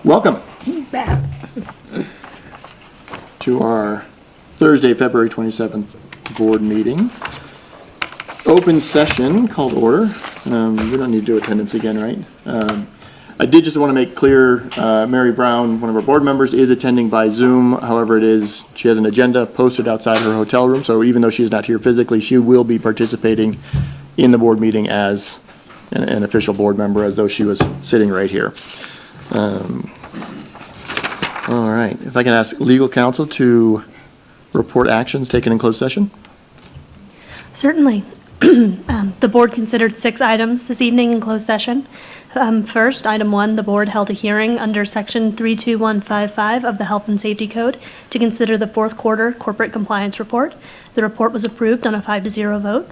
Welcome to our Thursday, February 27th board meeting. Open session, call to order. We don't need to do attendance again, right? I did just want to make clear, Mary Brown, one of our board members, is attending by Zoom. However, she has an agenda posted outside her hotel room, so even though she's not here physically, she will be participating in the board meeting as an official board member, as though she was sitting right here. All right, if I can ask legal counsel to report actions taken in closed session? Certainly. The board considered 6 items this evening in closed session. First, item 1, the board held a hearing under section 32155 of the Health and Safety Code to consider the fourth quarter corporate compliance report. The report was approved on a 5-0 vote.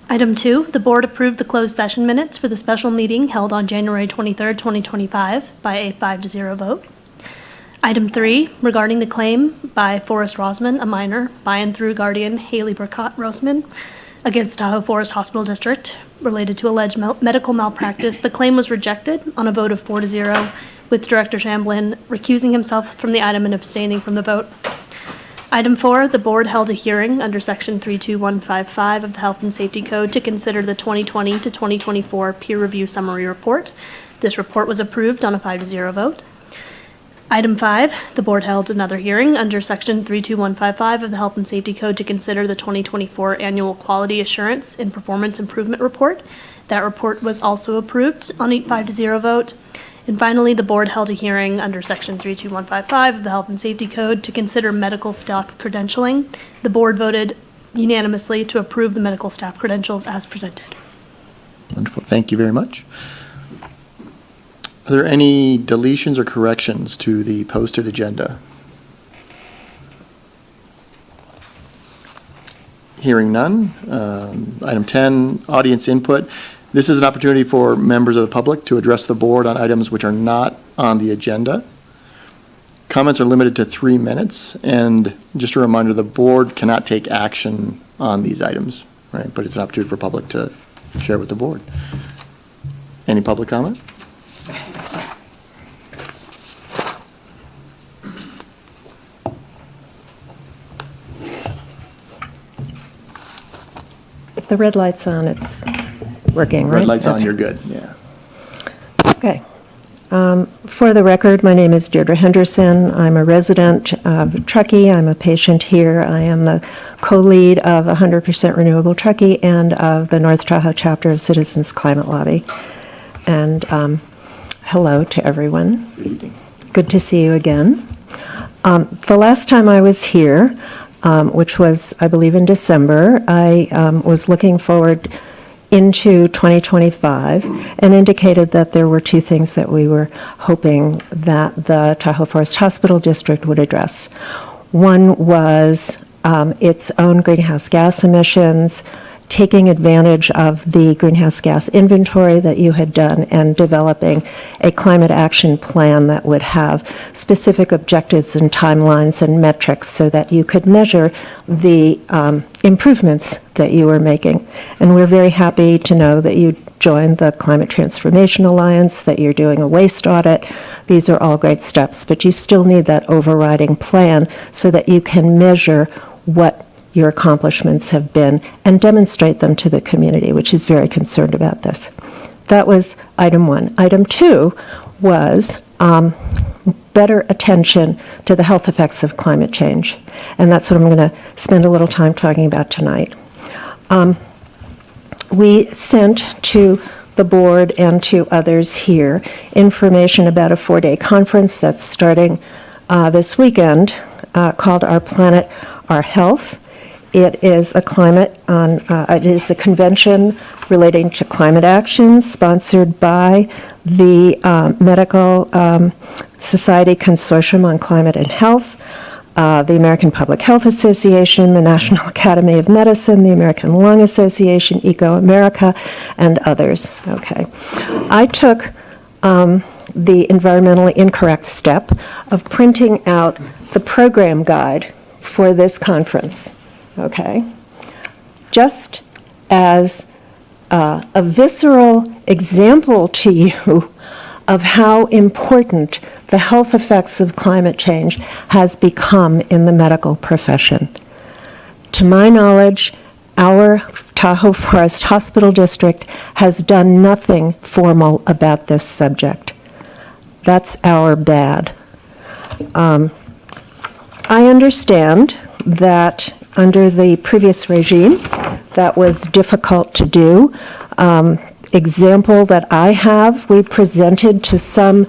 Item 2, the board approved the closed session minutes for the special meeting held on January 23rd, 2025 by a 5-0 vote. Item 3, regarding the claim by Forrest Rosman, a minor, by and through guardian Haley Burkott Rosman, against Tahoe Forest Hospital District related to alleged medical malpractice. The claim was rejected on a vote of 4-0, with Director Shamblin recusing himself from the item and abstaining from the vote. Item 4, the board held a hearing under section 32155 of the Health and Safety Code to consider the 2020 to 2024 peer review summary report. This report was approved on a 5-0 vote. Item 5, the board held another hearing under section 32155 of the Health and Safety Code to consider the 2024 Annual Quality Assurance and Performance Improvement Report. That report was also approved on a 5-0 vote. And finally, the board held a hearing under section 32155 of the Health and Safety Code to consider medical staff credentialing. The board voted unanimously to approve the medical staff credentials as presented. Wonderful, thank you very much. Are there any deletions or corrections to the posted agenda? Hearing none. Item 10, audience input. This is an opportunity for members of the public to address the board on items which are not on the agenda. Comments are limited to 3 minutes, and just a reminder, the board cannot take action on these items, right? But it's an opportunity for public to share with the board. Any public comment? If the red light's on, it's working, right? Red light's on, Okay. you're good, yeah. Okay. For the record, my name is Deirdre Henderson. I'm a resident of Truckee. I'm a patient here. I am the co-lead of 100% Renewable Truckee and of the North Tahoe chapter of Citizens Climate Lobby. And hello to everyone. Good evening. Good to see you again. The last time I was here, which was, I believe, in December, I was looking forward into 2025 and indicated that there were 2 things that we were hoping that the Tahoe Forest Hospital District would address. One was its own greenhouse gas emissions, taking advantage of the greenhouse gas inventory that you had done and developing a climate action plan that would have specific objectives and timelines and metrics so that you could measure the improvements that you were making. And we're very happy to know that you joined the Climate Transformation Alliance, that you're doing a waste audit. These are all great steps, but you still need that overriding plan so that you can measure what your accomplishments have been and demonstrate them to the community, which is very concerned about this. That was item 1. Item 2 was better attention to the health effects of climate change. And that's what I'm going to spend a little time talking about tonight. We sent to the board and to others here information about a 4-day conference that's starting this weekend called Our Planet, Our Health. It is it is a convention relating to climate action sponsored by the Medical Society Consortium on Climate and Health, the American Public Health Association, the National Academy of Medicine, the American Lung Association, Eco America, and others. Okay. I took the environmentally incorrect step of printing out the program guide for this conference. Okay, just as a visceral example to you of how important the health effects of climate change has become in the medical profession. To my knowledge, our Tahoe Forest Hospital District has done nothing formal about this subject. That's our bad. I understand that under the previous regime, that was difficult to do. Example that I have, we presented to some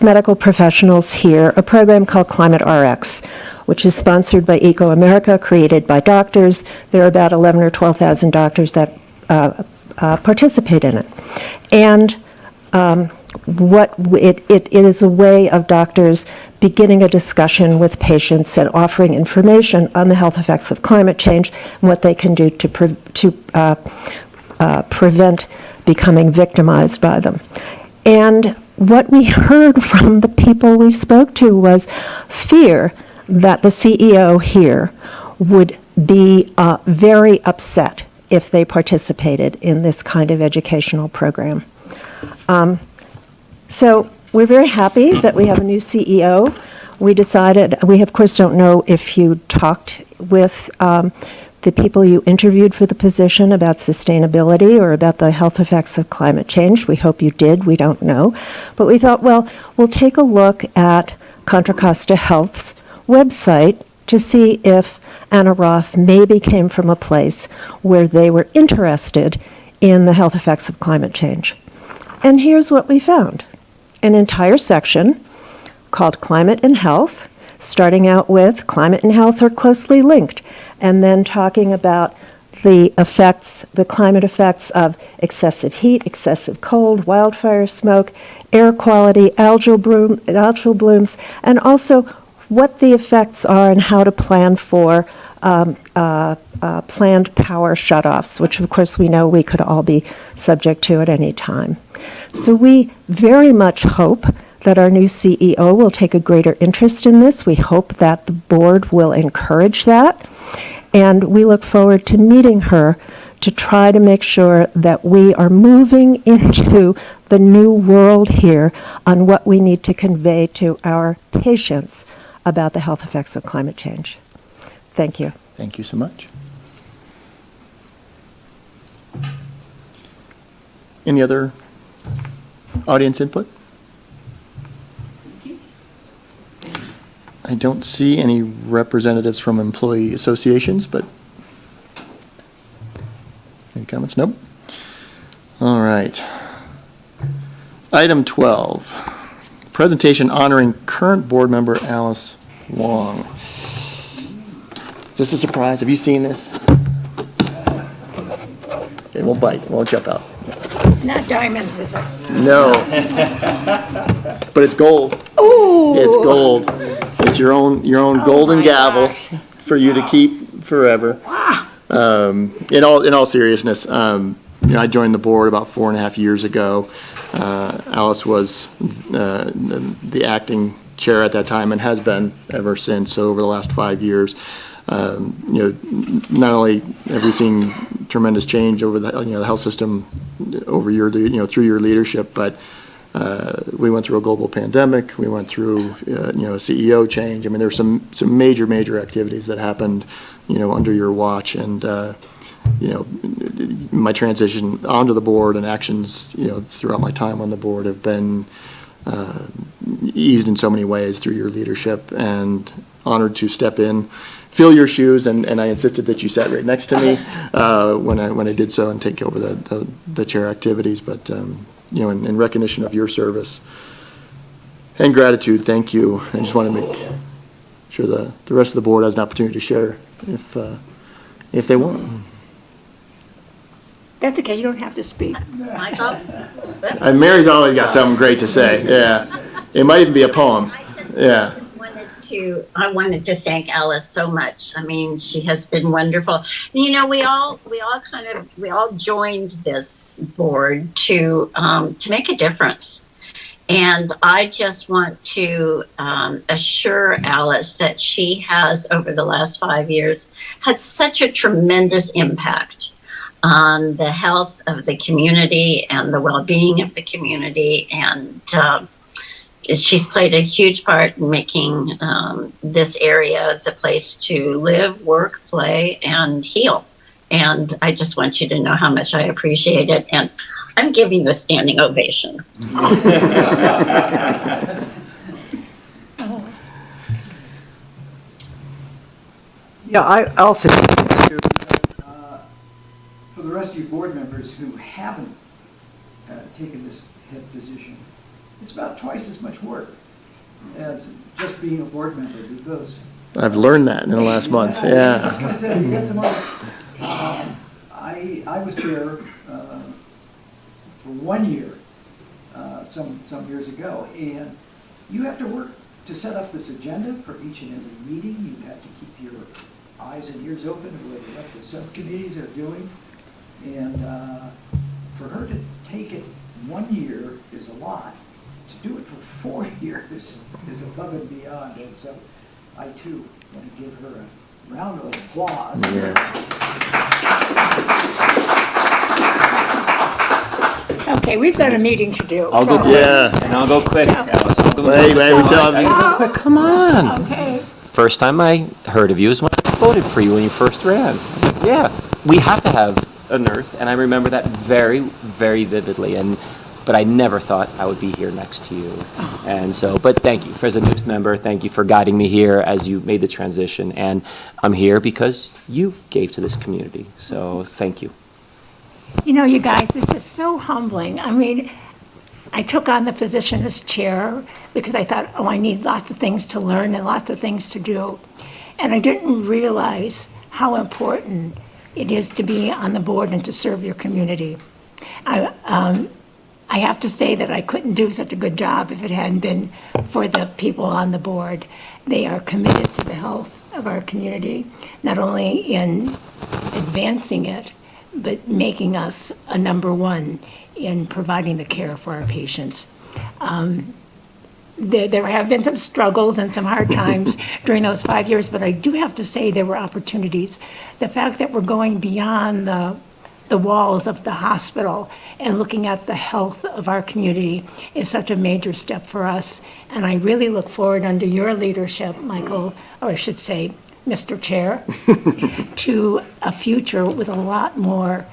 medical professionals here a program called Climate RX, which is sponsored by Eco America, created by doctors. There are about 11 or 12,000 doctors that participate in it. And it is a way of doctors beginning a discussion with patients and offering information on the health effects of climate change and what they can do to prevent becoming victimized by them. And what we heard from the people we spoke to was fear that the CEO here would be very upset if they participated in this kind of educational program. So we're very happy that we have a new CEO. We decided, we of course don't know if you talked with the people you interviewed for the position about sustainability or about the health effects of climate change. We hope you did, we don't know. But we thought, well, we'll take a look at Contra Costa Health's website to see if Anna Roth maybe came from a place where they were interested in the health effects of climate change. And here's what we found. An entire section called Climate and Health, starting out with climate and health are closely linked, and then talking about the effects, the climate effects of excessive heat, excessive cold, wildfire smoke, air quality, algal blooms, and also what the effects are and how to plan for planned power shutoffs, which of course we know we could all be subject to at any time. So we very much hope that our new CEO will take a greater interest in this. We hope that the board will encourage that. And we look forward to meeting her to try to make sure that we are moving into the new world here on what we need to convey to our patients about the health effects of climate change. Thank you. Thank you so much. Any other audience input? I don't see any representatives from employee associations, but any comments? Nope. All right. Item 12, presentation honoring current board member Alice Wong. Is this a surprise? Have you seen this? It won't bite, it won't jump out. It's not diamonds, is it? No. But it's gold. Ooh. It's gold. It's your own golden my gavel gosh. for you to keep forever. In all seriousness, I joined the board about 4.5 years ago. Alice was the acting chair at that time and has been ever since. So over the last 5 years, not only have we seen tremendous change over the health system over through your leadership, but we went through a global pandemic. We went through a CEO change. I mean, there's some major activities that happened under your watch, and my transition onto the board and actions throughout my time on the board have been eased in so many ways through your leadership, and honored to step in, fill your shoes, and I insisted that you sat right next to me when I did so and take over the chair activities. But in recognition of your service and gratitude, thank you. I just want to make sure the rest of the board has an opportunity to share if they want. That's okay, you don't have to speak. And Mary's always got something great to say. Yeah, it might even be a poem. Yeah. I wanted to thank Alice so much. I mean, she has been wonderful. We all joined this board to make a difference. And I just want to assure Alice that she has, over the last 5 years, had such a tremendous impact on the health of the community and the well-being of the community. And she's played a huge part in making this area the place to live, work, play, and heal. And I just want you to know how much I appreciate it. And I'm giving you a standing ovation. Yeah, I'll say this too. For the rest of you board members who haven't taken this head position, it's about twice as much work as just being a board member, because I've learned that in the last month, I was yeah. gonna say, you got some other, I was chair for 1 year, some years ago, and you have to work to set up this agenda for each and every meeting. You have to keep your eyes and ears open to what the subcommittees are doing. And for her to take it 1 year is a lot. To do it for 4 years is above and beyond. And so I too want to give her a round of applause. Okay, we've got a meeting to do. I'll go so- quick. Yeah. And I'll go quick, So- Alice. I'll go Wait, quick. we still I have, go quick. Come on. Okay. First time I heard of you is when I voted for you when you first ran. I was like, yeah, we have to have a nurse, and I remember that very, very vividly. But I never thought I would be here next to you. And so, but thank you. As a newest member, thank you for guiding me here as you made the transition. And I'm here because you gave to this community. So thank you. You know, you guys, this is so humbling. I mean, I took on the position as chair because I thought, oh, I need lots of things to learn and lots of things to do. And I didn't realize how important it is to be on the board and to serve your community. I have to say that I couldn't do such a good job if it hadn't been for the people on the board. They are committed to the health of our community, not only in advancing it, but making us a number one in providing the care for our patients. There have been some struggles and some hard times during those 5 years, but I do have to say there were opportunities. The fact that we're going beyond the walls of the hospital and looking at the health of our community is such a major step for us. And I really look forward under your leadership, Michael, or I should say, Mr. Chair, to a future with a lot more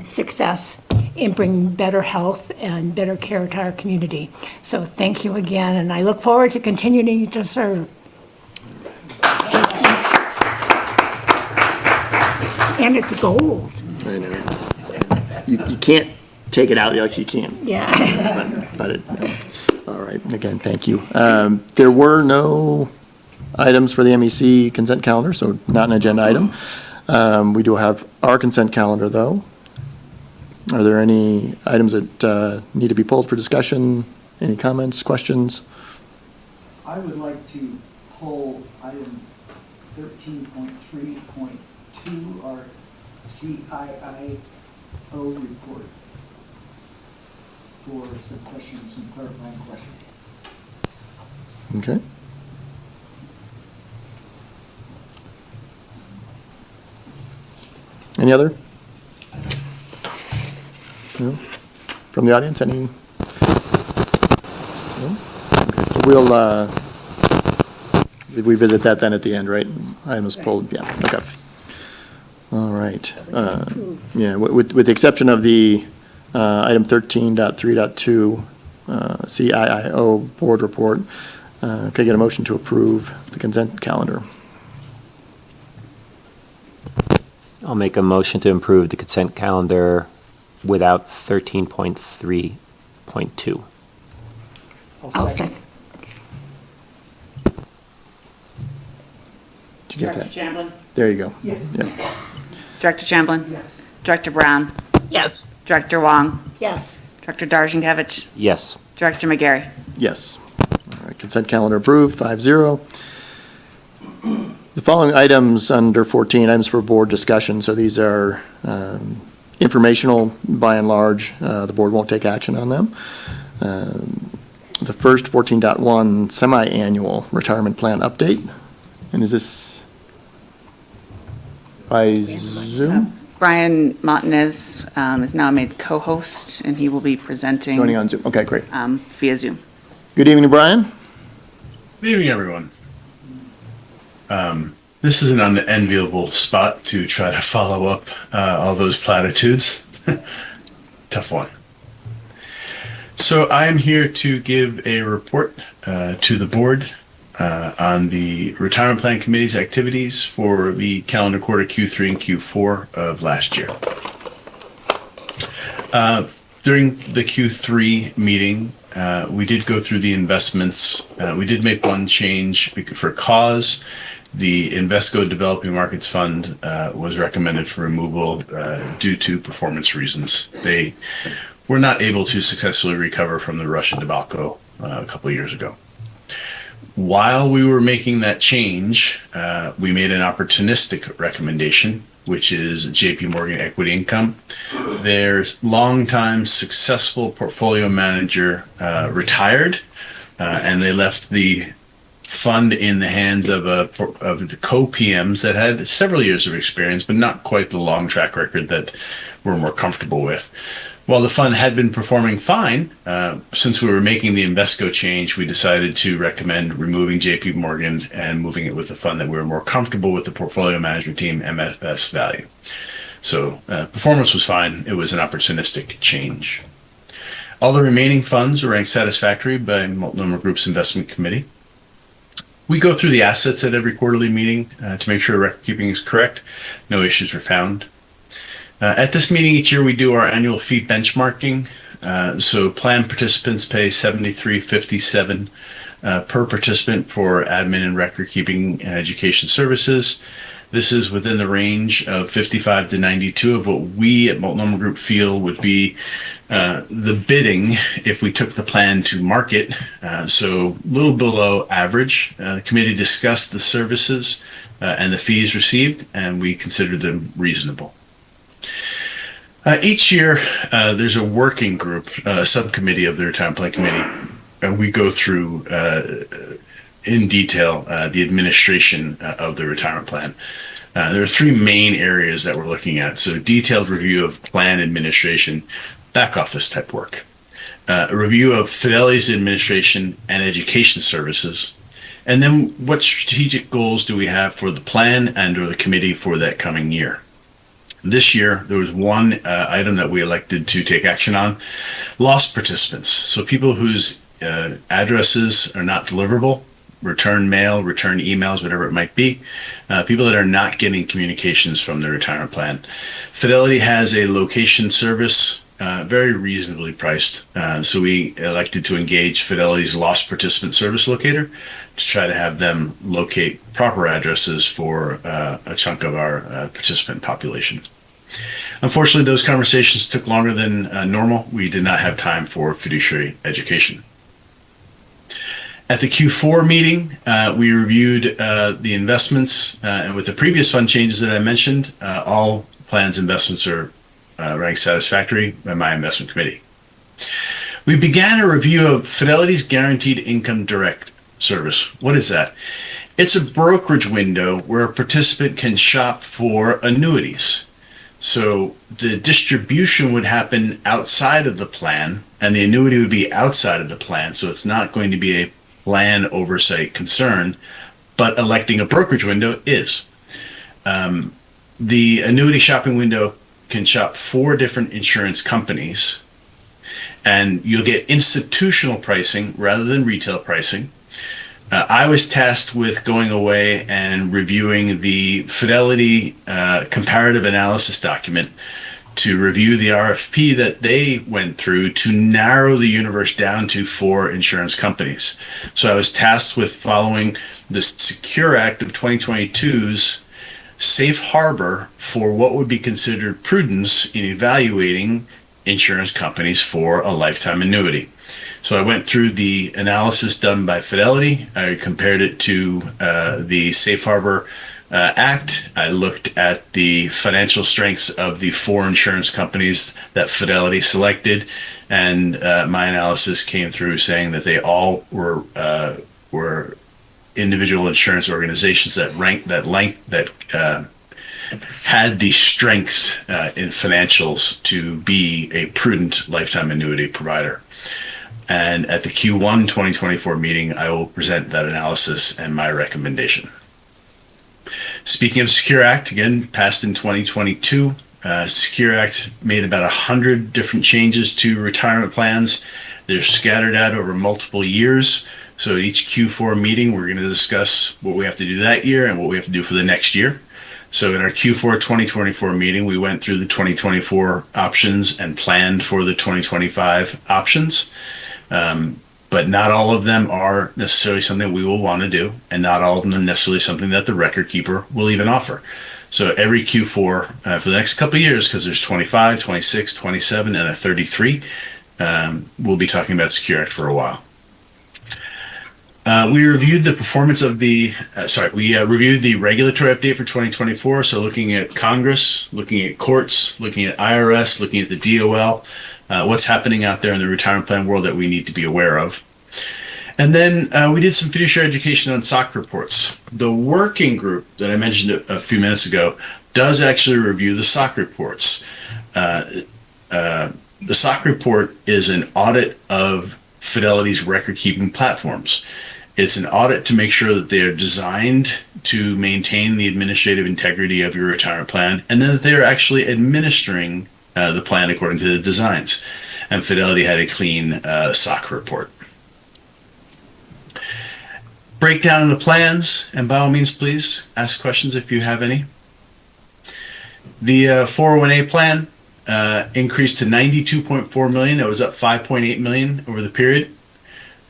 success in bringing better health and better care to our community. So thank you again, and I look forward to continuing to serve. And it's gold. I know. You can't take it out like you can. Yeah. But it, no. All right, again, thank you. There were no items for the MEC consent calendar, so not an agenda item. We do have our consent calendar, though. Are there any items that need to be pulled for discussion? Any comments, questions? I would like to pull item 13.3.2, our CIIO report, for some questions, some clarifying questions. Okay. Any other? No? From the audience, any? No? Okay. We'll visit that then at the end, right? Items pulled, yeah, okay. All right. Yeah, with the exception of the item 13.3.2, CIIO board report, can I get a motion to approve the consent calendar? I'll make a motion to approve the consent calendar without 13.3.2. I'll second. Did you get Director that? Chamblin? There you go. Yes. Yeah. Director Chamblin? Yes. Director Brown? Yes. Director Wong? Yes. Director Darjankevich? Yes. Director McGarry? Yes. All right, consent calendar approved, 5-0. The following items under 14, items for board discussion, so these are informational by and large. The board won't take action on them. The first, 14.1, semi-annual retirement plan update. And is this by Zoom? Brian Montanez is now made co-host, and he will be presenting Joining on Zoom, okay, great. via Zoom. Good evening, Brian. Good evening, everyone. This is an unenviable spot to try to follow up all those platitudes. Tough one. So I am here to give a report to the board on the retirement plan committee's activities for the calendar quarter Q3 and Q4 of last year. During the Q3 meeting, we did go through the investments. We did make one change for cause. The Invesco Developing Markets Fund was recommended for removal due to performance reasons. They were not able to successfully recover from the Russia debacle a couple of years ago. While we were making that change, we made an opportunistic recommendation, which is JP Morgan Equity Income. Their longtime successful portfolio manager retired, and they left the fund in the hands of the co-PMs that had several years of experience, but not quite the long track record that we're more comfortable with. While the fund had been performing fine, since we were making the Invesco change, we decided to recommend removing JP Morgan and moving it with a fund that we were more comfortable with, the portfolio management team, MFS Value. So performance was fine. It was an opportunistic change. All the remaining funds were ranked satisfactory by Multnomah Group's investment committee. We go through the assets at every quarterly meeting to make sure record keeping is correct. No issues were found. At this meeting each year, we do our annual fee benchmarking. So plan participants pay $73.57 per participant for admin and record keeping and education services. This is within the range of 55 to 92 of what we at Multnomah Group feel would be the bidding if we took the plan to market. So a little below average. The committee discussed the services and the fees received, and we considered them reasonable. Each year, there's a working group, a subcommittee of the retirement plan committee, and we go through in detail the administration of the retirement plan. There are three main areas that we're looking at. So detailed review of plan administration, back office type work, a review of Fidelity's administration and education services, and then what strategic goals do we have for the plan and or the committee for that coming year. This year, there was one item that we elected to take action on, lost participants. So people whose addresses are not deliverable, return mail, return emails, whatever it might be, people that are not getting communications from their retirement plan. Fidelity has a location service, very reasonably priced. So we elected to engage Fidelity's lost participant service locator to try to have them locate proper addresses for a chunk of our participant population. Unfortunately, those conversations took longer than normal. We did not have time for fiduciary education. At the Q4 meeting, we reviewed the investments, and with the previous fund changes that I mentioned, all plans investments are ranked satisfactory by my investment committee. We began a review of Fidelity's Guaranteed Income Direct service. What is that? It's a brokerage window where a participant can shop for annuities. So the distribution would happen outside of the plan, and the annuity would be outside of the plan. So it's not going to be a plan oversight concern, but electing a brokerage window is. The annuity shopping window can shop 4 different insurance companies, and you'll get institutional pricing rather than retail pricing. I was tasked with going away and reviewing the Fidelity comparative analysis document to review the RFP that they went through to narrow the universe down to 4 insurance companies. So I was tasked with following the Secure Act of 2022's safe harbor for what would be considered prudence in evaluating insurance companies for a lifetime annuity. So I went through the analysis done by Fidelity. I compared it to the Safe Harbor Act. I looked at the financial strengths of the 4 insurance companies that Fidelity selected, and my analysis came through saying that they all were individual insurance organizations that had the strength in financials to be a prudent lifetime annuity provider. And at the Q1 2024 meeting, I will present that analysis and my recommendation. Speaking of Secure Act, again, passed in 2022, Secure Act made about 100 different changes to retirement plans. They're scattered out over multiple years. So at each Q4 meeting, we're going to discuss what we have to do that year and what we have to do for the next year. So in our Q4 2024 meeting, we went through the 2024 options and planned for the 2025 options. But not all of them are necessarily something we will want to do, and not all of them are necessarily something that the record keeper will even offer. So every Q4 for the next couple of years, because there's 25, 26, 27, and a 33, we'll be talking about Secure Act for a while. We reviewed the performance of reviewed the regulatory update for 2024. So looking at Congress, looking at courts, looking at IRS, looking at the DOL, what's happening out there in the retirement plan world that we need to be aware of. And then we did some fiduciary education on SOC reports. The working group that I mentioned a few minutes ago does actually review the SOC reports. The SOC report is an audit of Fidelity's record-keeping platforms. It's an audit to make sure that they are designed to maintain the administrative integrity of your retirement plan, and then that they are actually administering the plan according to the designs. And Fidelity had a clean SOC report. Breakdown of the plans, and by all means, please ask questions if you have any. The 401A plan increased to $92.4 million. That was up $5.8 million over the period.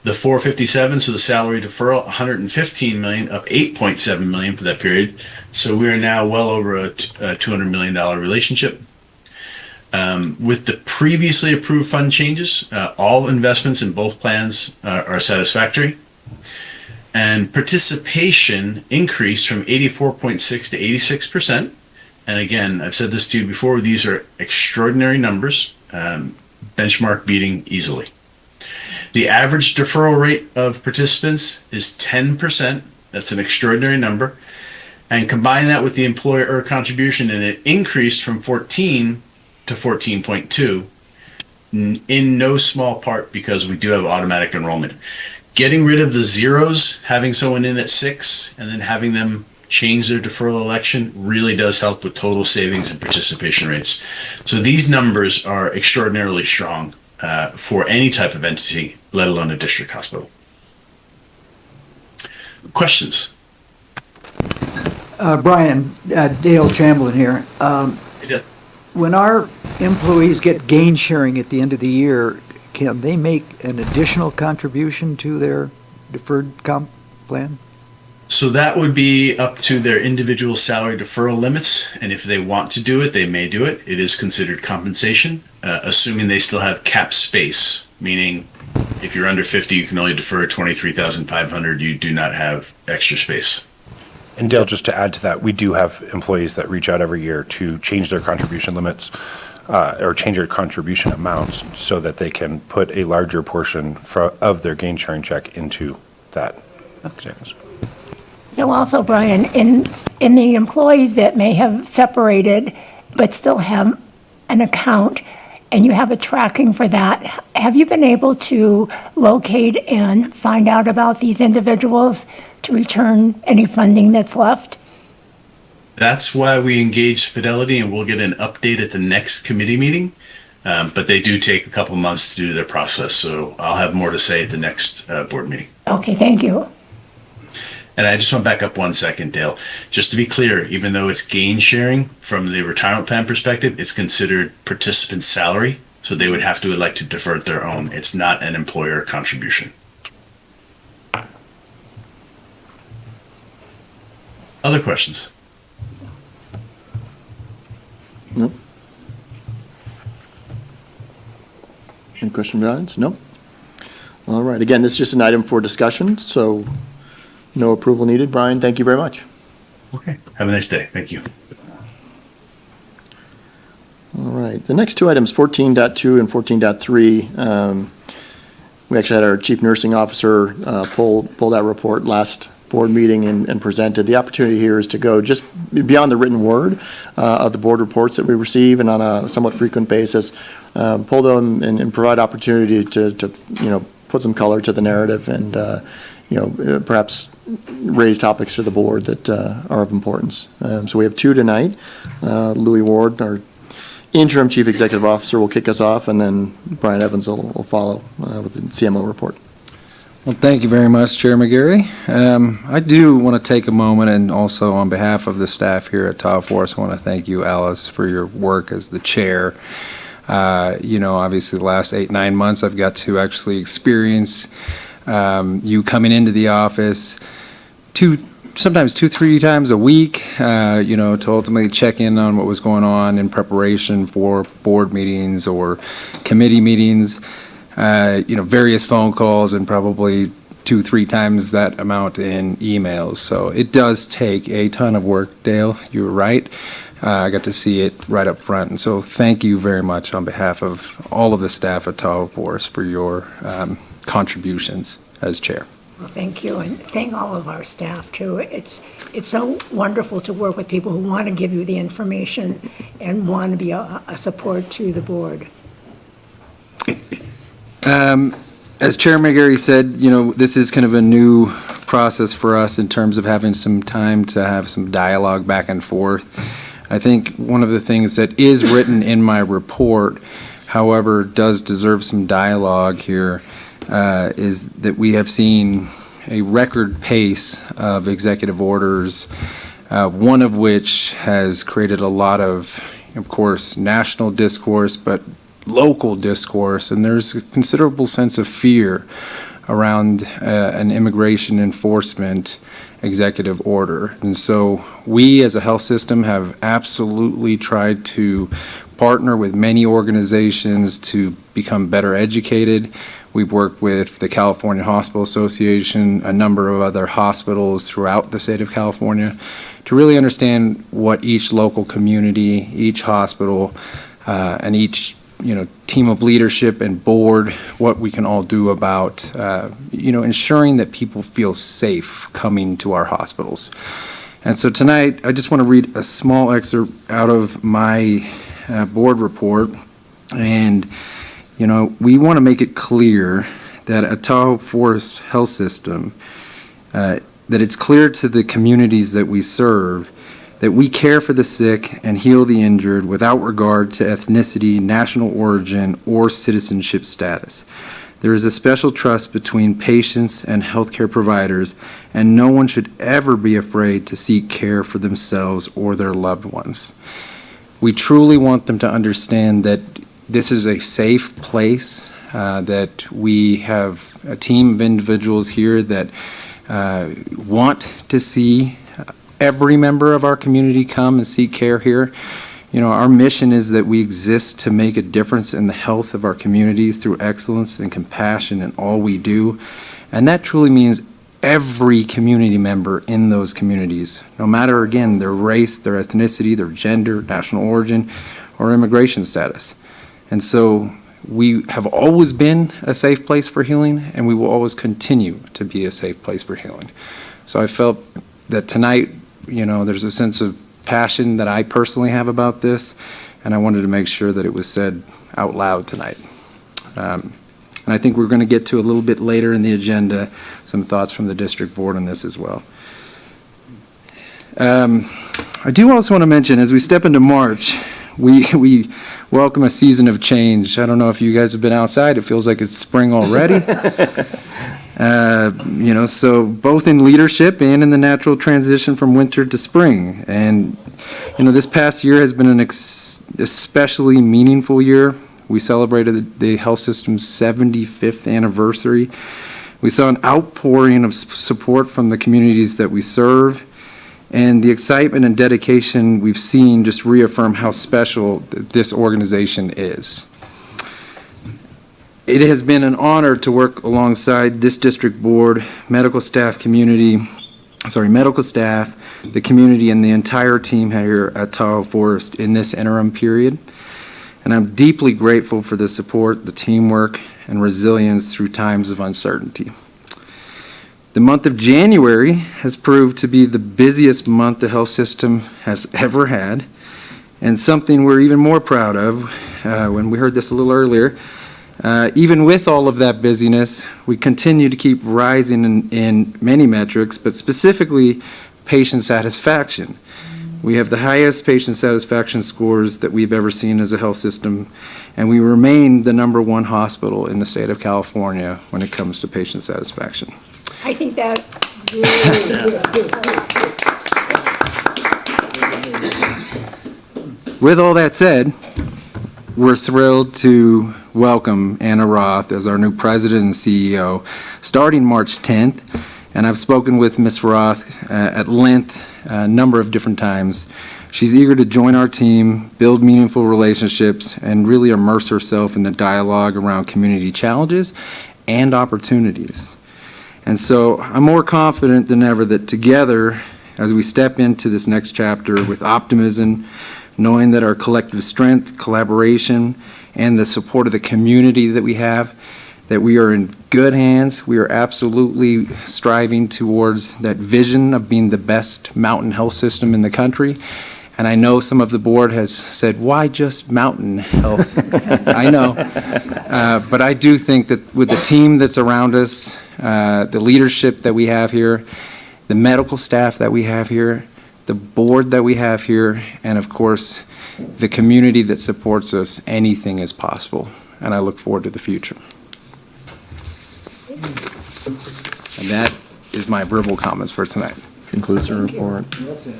The 457, so the salary deferral, $115 million, up $8.7 million for that period. So we are now well over a $200 million relationship. With the previously approved fund changes, all investments in both plans are satisfactory. And participation increased from 84.6 to 86%. And again, I've said this to you before, these are extraordinary numbers, benchmark beating easily. The average deferral rate of participants is 10%. That's an extraordinary number. And combine that with the employer contribution, and it increased from 14 to 14.2, in no small part because we do have automatic enrollment. Getting rid of the zeros, having someone in at 6, and then having them change their deferral election really does help with total savings and participation rates. So these numbers are extraordinarily strong for any type of entity, let alone a district hospital. Questions? Brian, Dale Chamberlain here. When our employees get gain sharing at the end of the year, can they make an additional contribution to their deferred comp plan? So that would be up to their individual salary deferral limits, and if they want to do it, they may do it. It is considered compensation, assuming they still have cap space, meaning if you're under 50, you can only defer 23,500. You do not have extra space. And Dale, just to add to that, we do have employees that reach out every year to change their contribution limits or change their contribution amounts so that they can put a larger portion of their gain sharing check into that savings. So also, Brian, in the employees that may have separated but still have an account, and you have a tracking for that, have you been able to locate and find out about these individuals to return any funding that's left? That's why we engaged Fidelity, and we'll get an update at the next committee meeting. But they do take a couple months to do their process, so I'll have more to say at the next board meeting. Okay, thank you. And I just want to back up 1 second, Dale. Just to be clear, even though it's gain sharing from the retirement plan perspective, it's considered participant salary. So they would have to elect to defer it their own. It's not an employer contribution. Other questions? Nope. Any question from the audience? Nope. All right. Again, this is just an item for discussion, so no approval needed. Brian, thank you very much. Okay. Have a nice day. Thank you. All right. The next two items, 14.2 and 14.3, we actually had our chief nursing officer pull that report last board meeting and presented. The opportunity here is to go just beyond the written word of the board reports that we receive, and on a somewhat frequent basis, pull them and provide opportunity to put some color to the narrative and perhaps raise topics to the board that are of importance. So we have two tonight. Louis Ward, our interim chief executive officer, will kick us off, and then Brian Evans will follow with the CMO report. Well, thank you very much, Chair McGarry. I do want to take a moment, and also on behalf of the staff here at Tahoe Forest, I want to thank you, Alice, for your work as the chair. Obviously the last 8-9 months, I've got to actually experience you coming into the office sometimes 2-3 times a week, to ultimately check in on what was going on in preparation for board meetings or committee meetings, various phone calls, and probably 2-3 times that amount in emails. So it does take a ton of work, Dale, you're right. I got to see it right up front. And so thank you very much on behalf of all of the staff at Tahoe Forest for your contributions as chair. Well, thank you, and thank all of our staff too. It's so wonderful to work with people who want to give you the information and want to be a support to the board. As Chair McGarry said, this is kind of a new process for us in terms of having some time to have some dialogue back and forth. I think one of the things that is written in my report, however, does deserve some dialogue here, is that we have seen a record pace of executive orders, one of which has created a lot of course, national discourse, but local discourse, and there's a considerable sense of fear around an immigration enforcement executive order. And so we as a health system have absolutely tried to partner with many organizations to become better educated. We've worked with the California Hospital Association, a number of other hospitals throughout the state of California, to really understand what each local community, each hospital, and each team of leadership and board, what we can all do about, ensuring that people feel safe coming to our hospitals. And so tonight, I just want to read a small excerpt out of my board report. And, we want to make it clear that at Tahoe Forest Health System, that it's clear to the communities that we serve that we care for the sick and heal the injured without regard to ethnicity, national origin, or citizenship status. There is a special trust between patients and healthcare providers, and no one should ever be afraid to seek care for themselves or their loved ones. We truly want them to understand that this is a safe place, that we have a team of individuals here that want to see every member of our community come and seek care here. Our mission is that we exist to make a difference in the health of our communities through excellence and compassion in all we do. And that truly means every community member in those communities, no matter, again, their race, their ethnicity, their gender, national origin, or immigration status. And so we have always been a safe place for healing, and we will always continue to be a safe place for healing. So I felt that tonight, there's a sense of passion that I personally have about this, and I wanted to make sure that it was said out loud tonight. And I think we're going to get to a little bit later in the agenda some thoughts from the district board on this as well. I do also want to mention, as we step into March, we welcome a season of change. I don't know if you guys have been outside. It feels like it's spring already. So both in leadership and in the natural transition from winter to spring. And, this past year has been an especially meaningful year. We celebrated the health system's 75th anniversary. We saw an outpouring of support from the communities that we serve. And the excitement and dedication we've seen just reaffirm how special this organization is. It has been an honor to work alongside this district board, medical staff, the community, and the entire team here at Tahoe Forest in this interim period. And I'm deeply grateful for the support, the teamwork, and resilience through times of uncertainty. The month of January has proved to be the busiest month the health system has ever had, and something we're even more proud of, when we heard this a little earlier, even with all of that busyness, we continue to keep rising in many metrics, but specifically patient satisfaction. We have the highest patient satisfaction scores that we've ever seen as a health system, and we remain the #1 hospital in the state of California when it comes to patient satisfaction. I think that With all that said, we're thrilled to welcome Anna Roth as our new president and CEO starting March 10th. And I've spoken with Ms. Roth at length a number of different times. She's eager to join our team, build meaningful relationships, and really immerse herself in the dialogue around community challenges and opportunities. And so I'm more confident than ever that together, as we step into this next chapter with optimism, knowing that our collective strength, collaboration, and the support of the community that we have, that we are in good hands. We are absolutely striving towards that vision of being the best mountain health system in the country. And I know some of the board has said, why just mountain health? I know. But I do think that with the team that's around us, the leadership that we have here, the medical staff that we have here, the board that we have here, and of course, the community that supports us, anything is possible. And I look forward to the future. And that is my verbal comments for tonight. Concludes the report. That's it.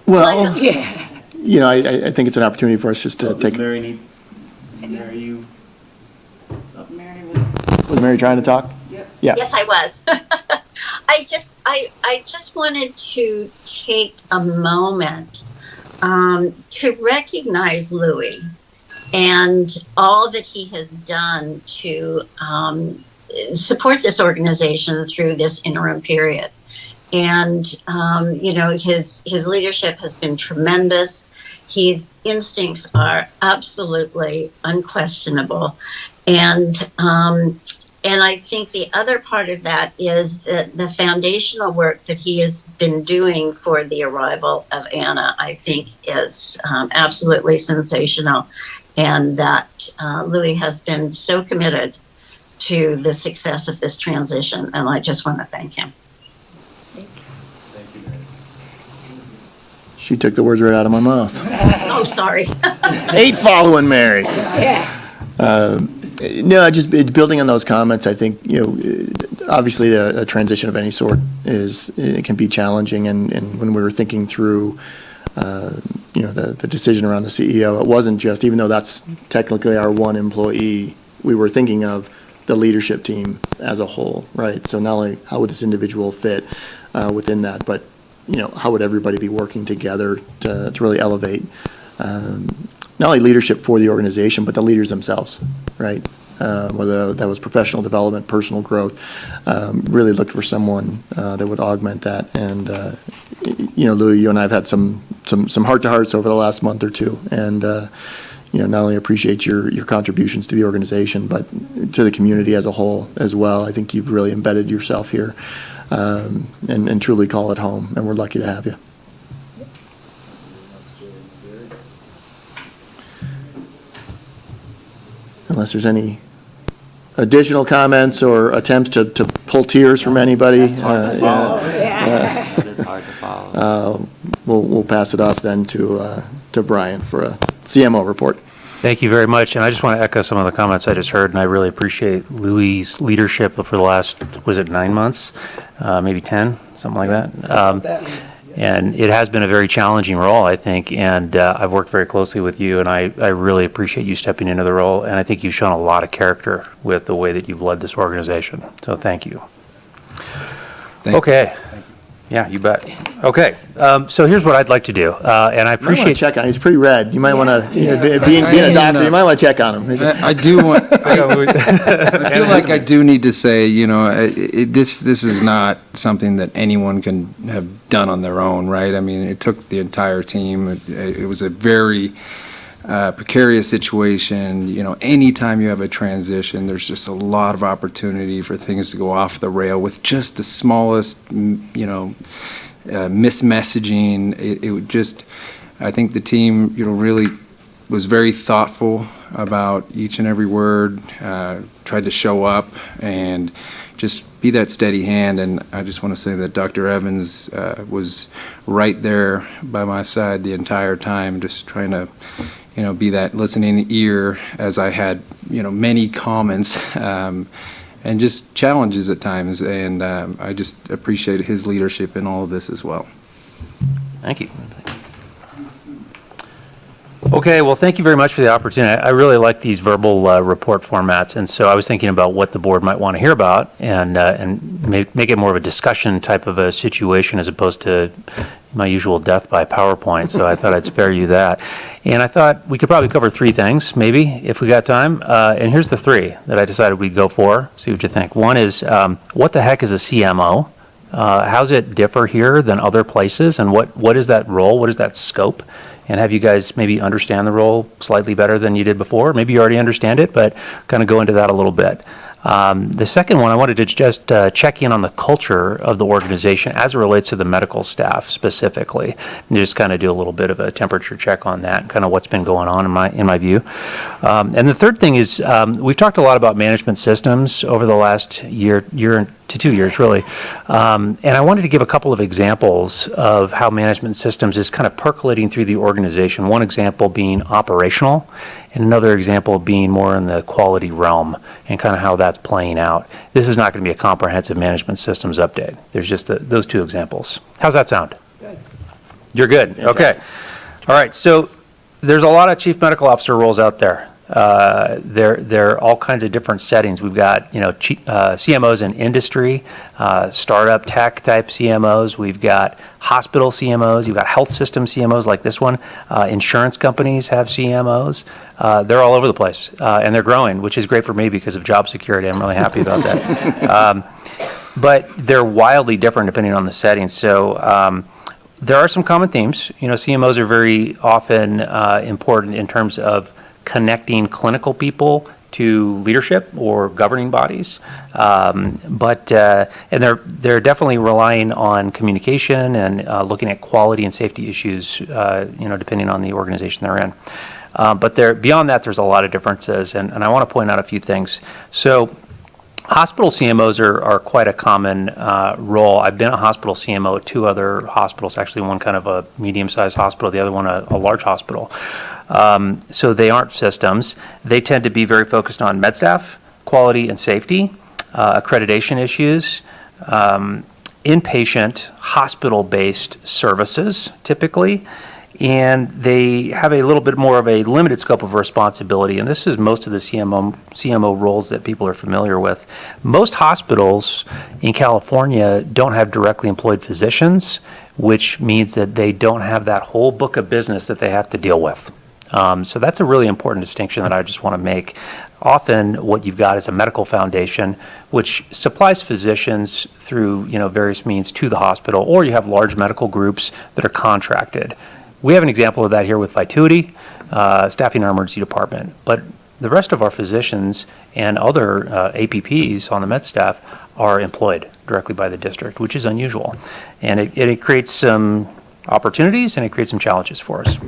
Well, yeah. you know, I think it's an opportunity for us just to take, Mary, you? was Mary trying to talk? Yeah. Yes, I was. I just wanted to take a moment to recognize Louis and all that he has done to support this organization through this interim period. And, you know, his leadership has been tremendous. His instincts are absolutely unquestionable. And I think the other part of that is the foundational work that he has been doing for the arrival of Anna, I think is absolutely sensational. And that Louis has been so committed to the success of this transition. And I just want to thank him. She took the words right out of my mouth. Oh, sorry. Ain't following Mary. Yeah. No, just building on those comments, I think, you know, obviously a transition of any sort it can be challenging. And when we were thinking through, you know, the decision around the CEO, it wasn't just, even though that's technically our one employee, we were thinking of the leadership team as a whole, right? So not only how would this individual fit within that, but, you know, how would everybody be working together to really elevate not only leadership for the organization, but the leaders themselves, right? Whether that was professional development, personal growth, really looked for someone that would augment that. And, you know, Louis, you and I have had some heart-to-hearts over the last month or two. And, you know, not only appreciate your contributions to the organization, but to the community as a whole as well. I think you've really embedded yourself here and truly call it home. And we're lucky to have you. Unless there's any additional comments or attempts to pull tears from anybody. It is hard to follow. We'll pass it off then to Brian for a CMO report. Thank you very much, and I just want to echo some of the comments I just heard, and I really appreciate Louis' leadership for the last, was it 9 months? Maybe 10, something like that. And it has been a very challenging role, I think, and I've worked very closely with you, and I really appreciate you stepping into the role, and I think you've shown a lot of character with the way that you've led this organization, so thank you. Okay. Yeah, you bet. Okay, so here's what I'd like to do, and I You might want to appreciate. check on him. He's pretty red. You might want to, being a doctor, you might want to check on him. I do want, I feel like I do need to say, you know, this is not something that anyone can have done on their own, right? I mean, it took the entire team. It was a very precarious situation. Anytime you have a transition, there's just a lot of opportunity for things to go off the rail with just the smallest, mismessaging. It would just, I think the team, really was very thoughtful about each and every word, tried to show up and just be that steady hand. And I just want to say that Dr. Evans was right there by my side the entire time, just trying to, be that listening ear as I had, many comments and just challenges at times. And I just appreciate his leadership in all of this as well. Thank you. Okay, well, thank you very much for the opportunity. I really like these verbal report formats, and so I was thinking about what the board might want to hear about and make it more of a discussion type of a situation as opposed to my usual death by PowerPoint, so I thought I'd spare you that. And I thought we could probably cover three things, maybe, if we got time. And here's the three that I decided we'd go for, see what you think. One is, what the heck is a CMO? How does it differ here than other places, and what is that role? What is that scope? And have you guys maybe understand the role slightly better than you did before? Maybe you already understand it, but kind of go into that a little bit. The second one, I wanted to just check in on the culture of the organization as it relates to the medical staff specifically, and just kind of do a little bit of a temperature check on that and kind of what's been going on in my view. And the third thing is we've talked a lot about management systems over the last year to 2 years, really. And I wanted to give a couple of examples of how management systems is kind of percolating through the organization. One example being operational, and another example being more in the quality realm and kind of how that's playing out. This is not going to be a comprehensive management systems update. There's just those two examples. How's that sound? Good. You're good? Okay. All right, so there's a lot of chief medical officer roles out there. There are all kinds of different settings. We've got, CMOs in industry, startup tech type CMOs. We've got hospital CMOs. You've got health system CMOs like this one. Insurance companies have CMOs. They're all over the place, and they're growing, which is great for me because of job security. I'm really happy about that. But they're wildly different depending on the setting. So there are some common themes. CMOs are very often important in terms of connecting clinical people to leadership or governing bodies, and they're definitely relying on communication and looking at quality and safety issues, depending on the organization they're in. But beyond that, there's a lot of differences, and I want to point out a few things. So hospital CMOs are quite a common role. I've been a hospital CMO at two other hospitals, actually one kind of a medium-sized hospital, the other one a large hospital. So they aren't systems. They tend to be very focused on med staff, quality and safety, accreditation issues, inpatient, hospital-based services, typically. And they have a little bit more of a limited scope of responsibility, and this is most of the CMO roles that people are familiar with. Most hospitals in California don't have directly employed physicians, which means that they don't have that whole book of business that they have to deal with. So that's a really important distinction that I just want to make. Often what you've got is a medical foundation which supplies physicians through various means to the hospital, or you have large medical groups that are contracted. We have an example of that here with Vituity, staffing our emergency department. But the rest of our physicians and other APPs on the med staff are employed directly by the district, which is unusual. And it creates some opportunities and it creates some challenges for us.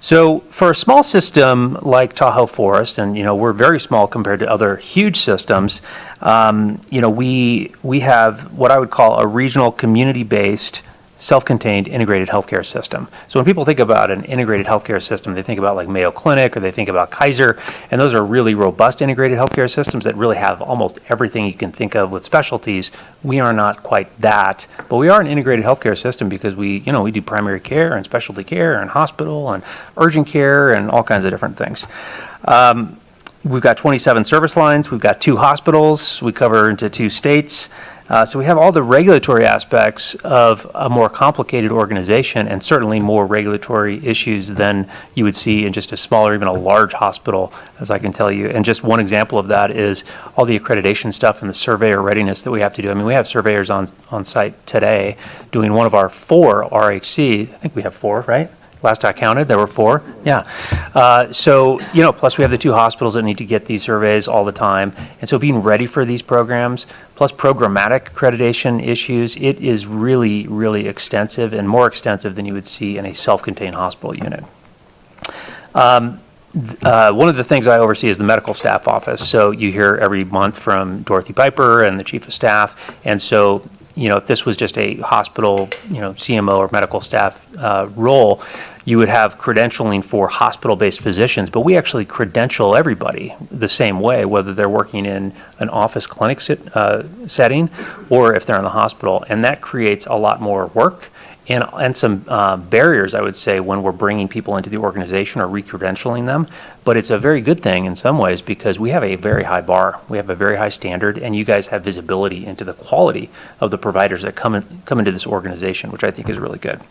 So for a small system like Tahoe Forest, and we're very small compared to other huge systems, we have what I would call a regional community-based self-contained integrated healthcare system. So when people think about an integrated healthcare system, they think about like Mayo Clinic or they think about Kaiser, and those are really robust integrated healthcare systems that really have almost everything you can think of with specialties. We are not quite that, but we are an integrated healthcare system because we do primary care and specialty care and hospital and urgent care and all kinds of different things. We've got 27 service lines. We've got 2 hospitals. We cover into 2 states. So we have all the regulatory aspects of a more complicated organization, and certainly more regulatory issues than you would see in just a smaller, even a large hospital, as I can tell you. And just one example of that is all the accreditation stuff and the surveyor readiness that we have to do. I mean, we have surveyors on site today doing one of our 4 RHC. I think we have 4, right? Last I counted, there were 4. Yeah. So, plus we have the 2 hospitals that need to get these surveys all the time. And so being ready for these programs, plus programmatic accreditation issues, it is really, really extensive and more extensive than you would see in a self-contained hospital unit. One of the things I oversee is the medical staff office. So you hear every month from Dorothy Piper and the chief of staff. And so, if this was just a hospital, CMO or medical staff role, you would have credentialing for hospital-based physicians, but we actually credential everybody the same way, whether they're working in an office clinic setting or if they're in the hospital. And that creates a lot more work and some barriers, I would say, when we're bringing people into the organization or re-credentialing them. But it's a very good thing in some ways because we have a very high bar. We have a very high standard, and you guys have visibility into the quality of the providers that come into this organization, which I think is really good.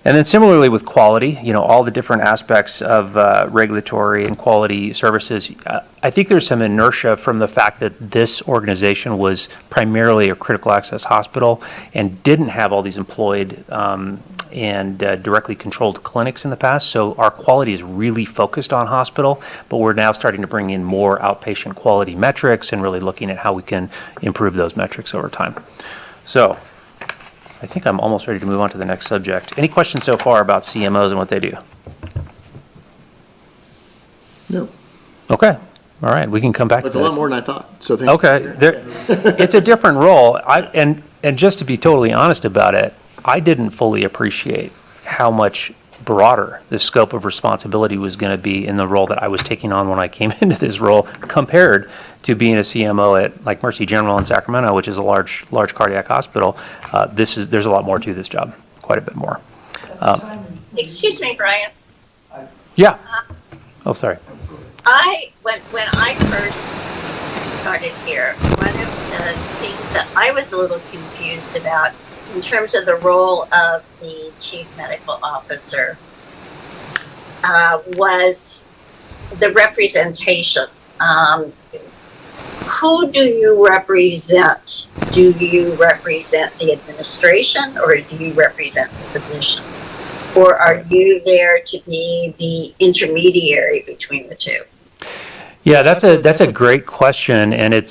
And then similarly with quality, all the different aspects of regulatory and quality services, I think there's some inertia from the fact that this organization was primarily a critical access hospital and didn't have all these employed and directly controlled clinics in the past. So our quality is really focused on hospital, but we're now starting to bring in more outpatient quality metrics and really looking at how we can improve those metrics over time. So I think I'm almost ready to move on to the next subject. Any questions so far about CMOs and what they do? No. Okay. All right. We can come back to It's that. a lot more than I thought, so thank you. Okay. It's a different role. And just to be totally honest about it, I didn't fully appreciate how much broader the scope of responsibility was going to be in the role that I was taking on when I came into this role compared to being a CMO at like Mercy General in Sacramento, which is a large cardiac hospital. There's a lot more to this job, quite a bit more. Excuse me, Brian. Yeah. Oh, sorry. When I first started here, one of the things that I was a little confused about in terms of the role of the chief medical officer was the representation. Who do you represent? Do you represent the administration or do you represent the physicians? Or are you there to be the intermediary between the two? Yeah, that's a great question, and I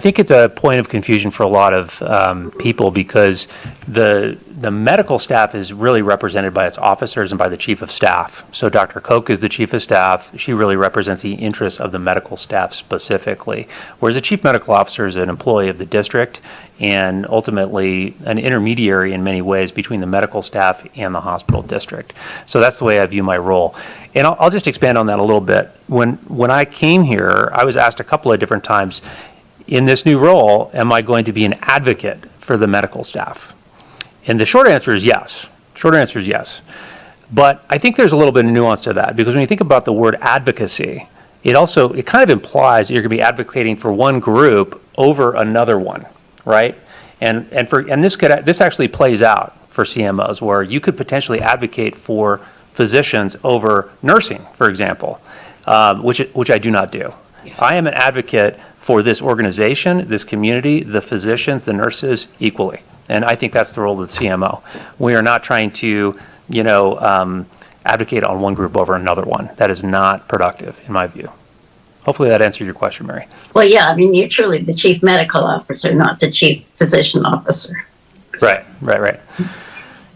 think it's a point of confusion for a lot of people because the medical staff is really represented by its officers and by the chief of staff. So Dr. Koch is the chief of staff. She really represents the interests of the medical staff specifically, whereas the chief medical officer is an employee of the district and ultimately an intermediary in many ways between the medical staff and the hospital district. So that's the way I view my role. And I'll just expand on that a little bit. When I came here, I was asked a couple of different times, in this new role, am I going to be an advocate for the medical staff? And the short answer is yes. But I think there's a little bit of nuance to that because when you think about the word advocacy, it kind of implies that you're going to be advocating for one group over another one, right? And this actually plays out for CMOs where you could potentially advocate for physicians over nursing, for example, which I do not do. I am an advocate for this organization, this community, the physicians, the nurses equally. And I think that's the role of the CMO. We are not trying to, advocate on one group over another one. That is not productive, in my view. Hopefully that answered your question, Mary. Well, yeah, I mean, you're truly the chief medical officer, not the chief physician officer. Right.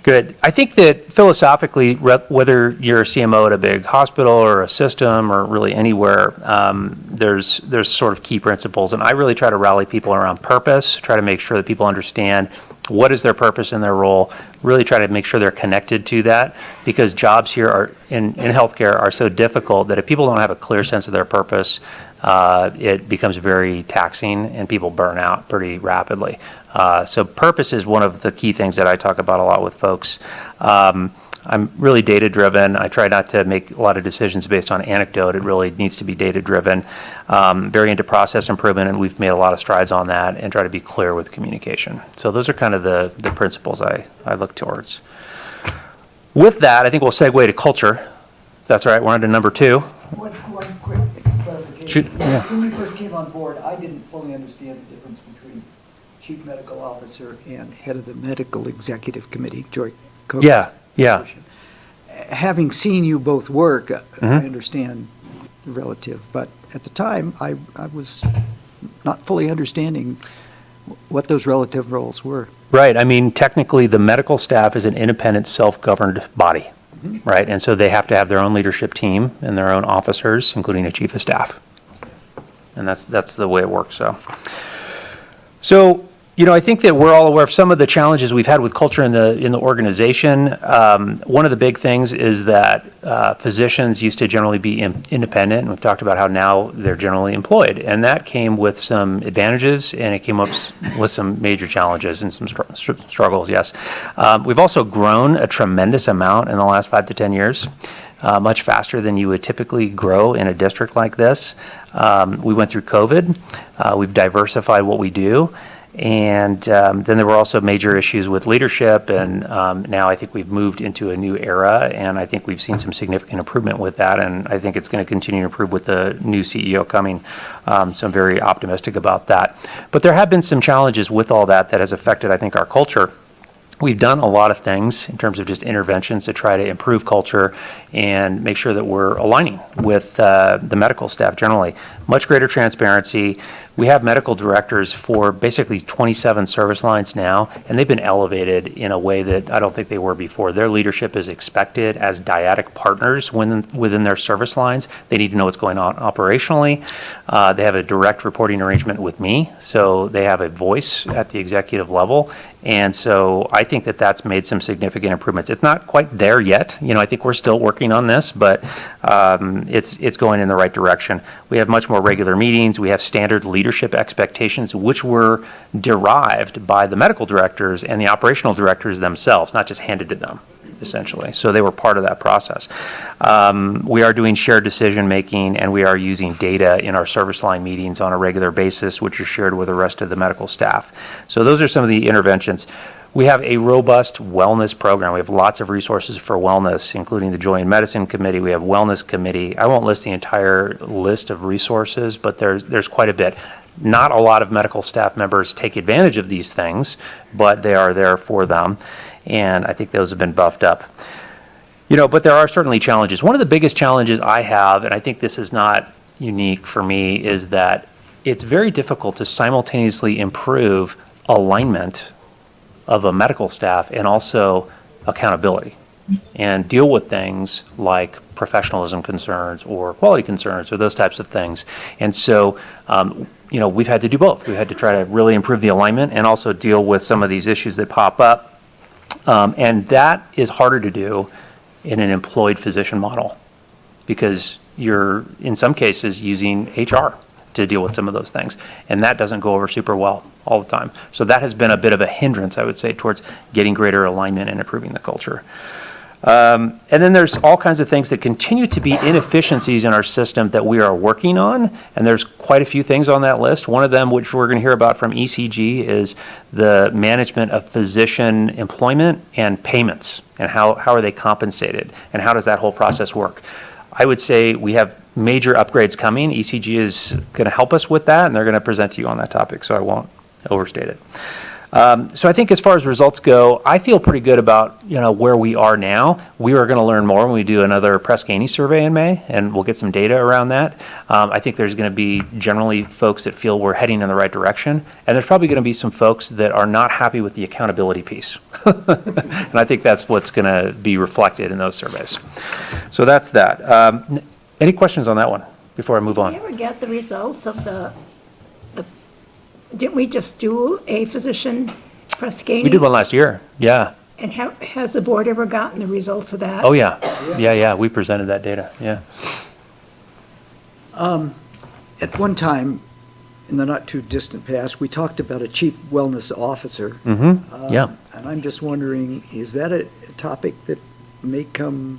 Good. I think that philosophically, whether you're a CMO at a big hospital or a system or really anywhere, there's sort of key principles. And I really try to rally people around purpose, try to make sure that people understand what is their purpose in their role, really try to make sure they're connected to that because jobs here in healthcare are so difficult that if people don't have a clear sense of their purpose, it becomes very taxing and people burn out pretty rapidly. So purpose is one of the key things that I talk about a lot with folks. I'm really data-driven. I try not to make a lot of decisions based on anecdote. It really needs to be data-driven. Very into process improvement, and we've made a lot of strides on that and try to be clear with communication. So those are kind of the principles I look towards. With that, I think we'll segue to culture. If that's all right. We're on to number 2. One quick clarification. Shoot, yeah. When you first came on board, I didn't fully understand the difference between chief medical officer and head of the medical executive committee, Joy Cook. Yeah. Yeah. position. Having seen you both work, Mm-hmm. I understand the relative, but at the time, I was not fully understanding what those relative roles were. Right. I mean, technically, the medical staff is an independent, self-governed body, right? And so they have to have their own leadership team and their own officers, including a chief of staff. And that's the way it works, So, I think that we're all aware of some of the challenges we've had with culture in the organization. One of the big things is that physicians used to generally be independent, and we've talked about how now they're generally employed. And that came with some advantages, and it came up with some major challenges and some struggles, yes. We've also grown a tremendous amount in the last 5 to 10 years. Much faster than you would typically grow in a district like this. We went through COVID. We've diversified what we do. And then there were also major issues with leadership. And now I think we've moved into a new era. And I think we've seen some significant improvement with that. And I think it's going to continue to improve with the new CEO coming. So I'm very optimistic about that. But there have been some challenges with all that has affected, I think, our culture. We've done a lot of things in terms of just interventions to try to improve culture and make sure that we're aligning with the medical staff generally. Much greater transparency. We have medical directors for basically 27 service lines now, and they've been elevated in a way that I don't think they were before. Their leadership is expected as dyadic partners within their service lines. They need to know what's going on operationally. They have a direct reporting arrangement with me, so they have a voice at the executive level. And so I think that that's made some significant improvements. It's not quite there yet. I think we're still working on this, but it's going in the right direction. We have much more regular meetings. We have standard leadership expectations, which were derived by the medical directors and the operational directors themselves, not just handed to them, essentially. So they were part of that process. We are doing shared decision-making, and we are using data in our service line meetings on a regular basis, which are shared with the rest of the medical staff. So those are some of the interventions. We have a robust wellness program. We have lots of resources for wellness, including the Joy in Medicine Committee. We have Wellness Committee. I won't list the entire list of resources, but there's quite a bit. Not a lot of medical staff members take advantage of these things, but they are there for them. And I think those have been buffed up. But there are certainly challenges. One of the biggest challenges I have, and I think this is not unique for me, is that it's very difficult to simultaneously improve alignment of a medical staff and also accountability and deal with things like professionalism concerns or quality concerns or those types of things. And so, we've had to do both. We've had to try to really improve the alignment and also deal with some of these issues that pop up. And that is harder to do in an employed physician model because you're, in some cases, using HR to deal with some of those things. And that doesn't go over super well all the time. So that has been a bit of a hindrance, I would say, towards getting greater alignment and improving the culture. And then there's all kinds of things that continue to be inefficiencies in our system that we are working on, and there's quite a few things on that list. One of them, which we're going to hear about from ECG, is the management of physician employment and payments, and how are they compensated, and how does that whole process work. I would say we have major upgrades coming. ECG is going to help us with that, and they're going to present to you on that topic, so I won't overstate it. So I think as far as results go, I feel pretty good about where we are now. We are going to learn more when we do another Press Ganey survey in May, and we'll get some data around that. I think there's going to be generally folks that feel we're heading in the right direction, and there's probably going to be some folks that are not happy with the accountability piece. And I think that's what's going to be reflected in those surveys. So that's that. Any questions on that one before I move on? Did you ever get the results of didn't we just do a physician Press Ganey? We did one last year, yeah. And has the board ever gotten the results of that? Oh, yeah. Yeah, we presented that data, yeah. At one time, in the not-too-distant past, we talked about a chief wellness officer. Yeah. And I'm just wondering, is that a topic that may come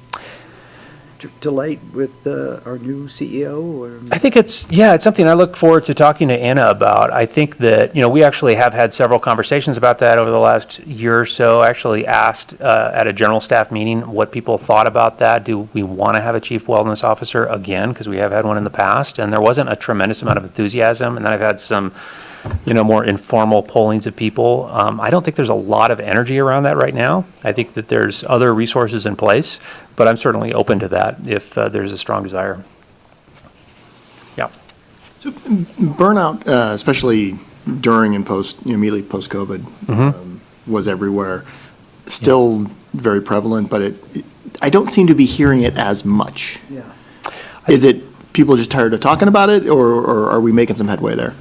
to light with our new CEO? Or? I think it's something I look forward to talking to Anna about. I think that, we actually have had several conversations about that over the last year or so. I actually asked at a general staff meeting what people thought about that. Do we want to have a chief wellness officer again? Because we have had one in the past, and there wasn't a tremendous amount of enthusiasm. And then I've had some more informal pollings of people. I don't think there's a lot of energy around that right now. I think that there's other resources in place, but I'm certainly open to that if there's a strong desire. Yeah. So burnout, especially during and immediately post-COVID, was everywhere. Still very prevalent, but I don't seem to be hearing it as much. Yeah. Is it people just tired of talking about it, or are we making some headway there?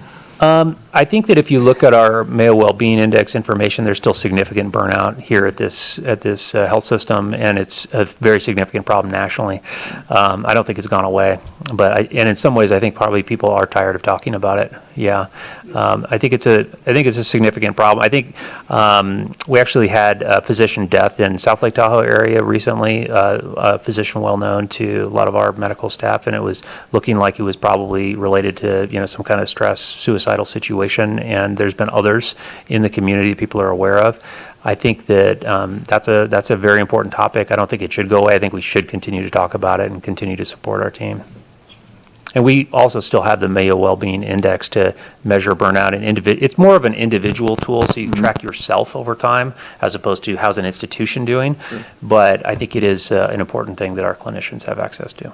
I think that if you look at our Mayo Wellbeing Index information, there's still significant burnout here at this health system, and it's a very significant problem nationally. I don't think it's gone away, and in some ways, I think probably people are tired of talking about it. Yeah, I think it's a significant problem. I think we actually had a physician death in South Lake Tahoe area recently, a physician well known to a lot of our medical staff, and it was looking like it was probably related to some kind of stress, suicidal situation. And there's been others in the community people are aware of. I think that that's a very important topic. I don't think it should go away. I think we should continue to talk about it and continue to support our team. And we also still have the Mayo Wellbeing Index to measure burnout. It's more of an individual tool, so you can track yourself over time as opposed to how's an institution doing. Sure. But I think it is an important thing that our clinicians have access to.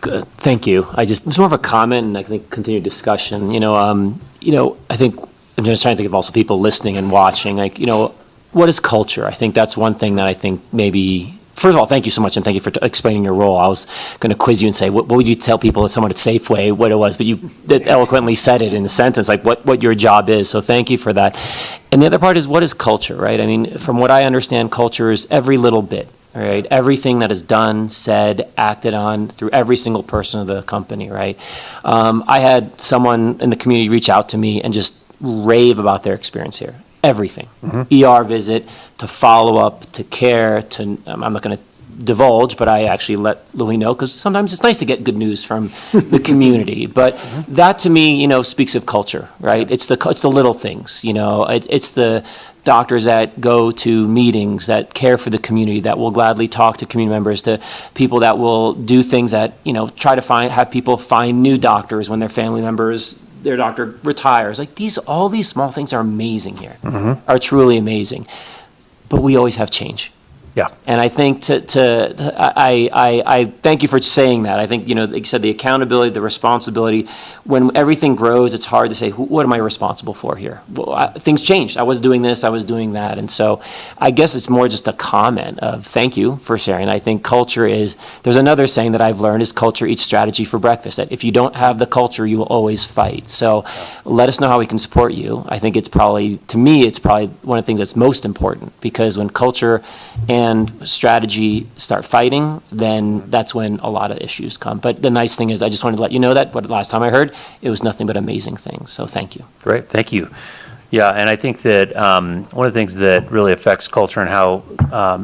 Good. Thank you. It's more of a comment and I think continued discussion. I think I'm just trying to think of also people listening and watching. What is culture? I think that's one thing that I think maybe. First of all, thank you so much, and thank you for explaining your role. I was going to quiz you and say, what would you tell people, someone at Safeway, what it was, but you eloquently said it in a sentence, like what your job is, so thank you for that. And the other part is, what is culture, right? I mean, from what I understand, culture is every little bit, right? Everything that is done, said, acted on through every single person of the company, right? I had someone in the community reach out to me and just rave about their experience here. Everything, ER visit, to follow up, to care, to, I'm not going to divulge, but I actually let Louis know, because sometimes it's nice to get good news from the community. But that to me, speaks of culture, right? It's the little things, it's the doctors that go to meetings, that care for the community, that will gladly talk to community members, to people that will do things that, try to have people find new doctors when their family members, their doctor retires. Like all these small things are amazing here, are truly amazing. But we always have change. Yeah. And I think I thank you for saying that. I think, like you said, the accountability, the responsibility, when everything grows, it's hard to say, what am I responsible for here? Well, things changed. I was doing this, I was doing that. And so I guess it's more just a comment of thank you for sharing. I think culture there's another saying that I've learned is culture eats strategy for breakfast. That if you don't have the culture, you will always fight. So let us know how we can support you. I think it's probably one of the things that's most important, because when culture and strategy start fighting, then that's when a lot of issues come. But the nice thing is, I just wanted to let you know that last time I heard, it was nothing but amazing things. So thank you. Great, thank you. Yeah, and I think that one of the things that really affects culture and how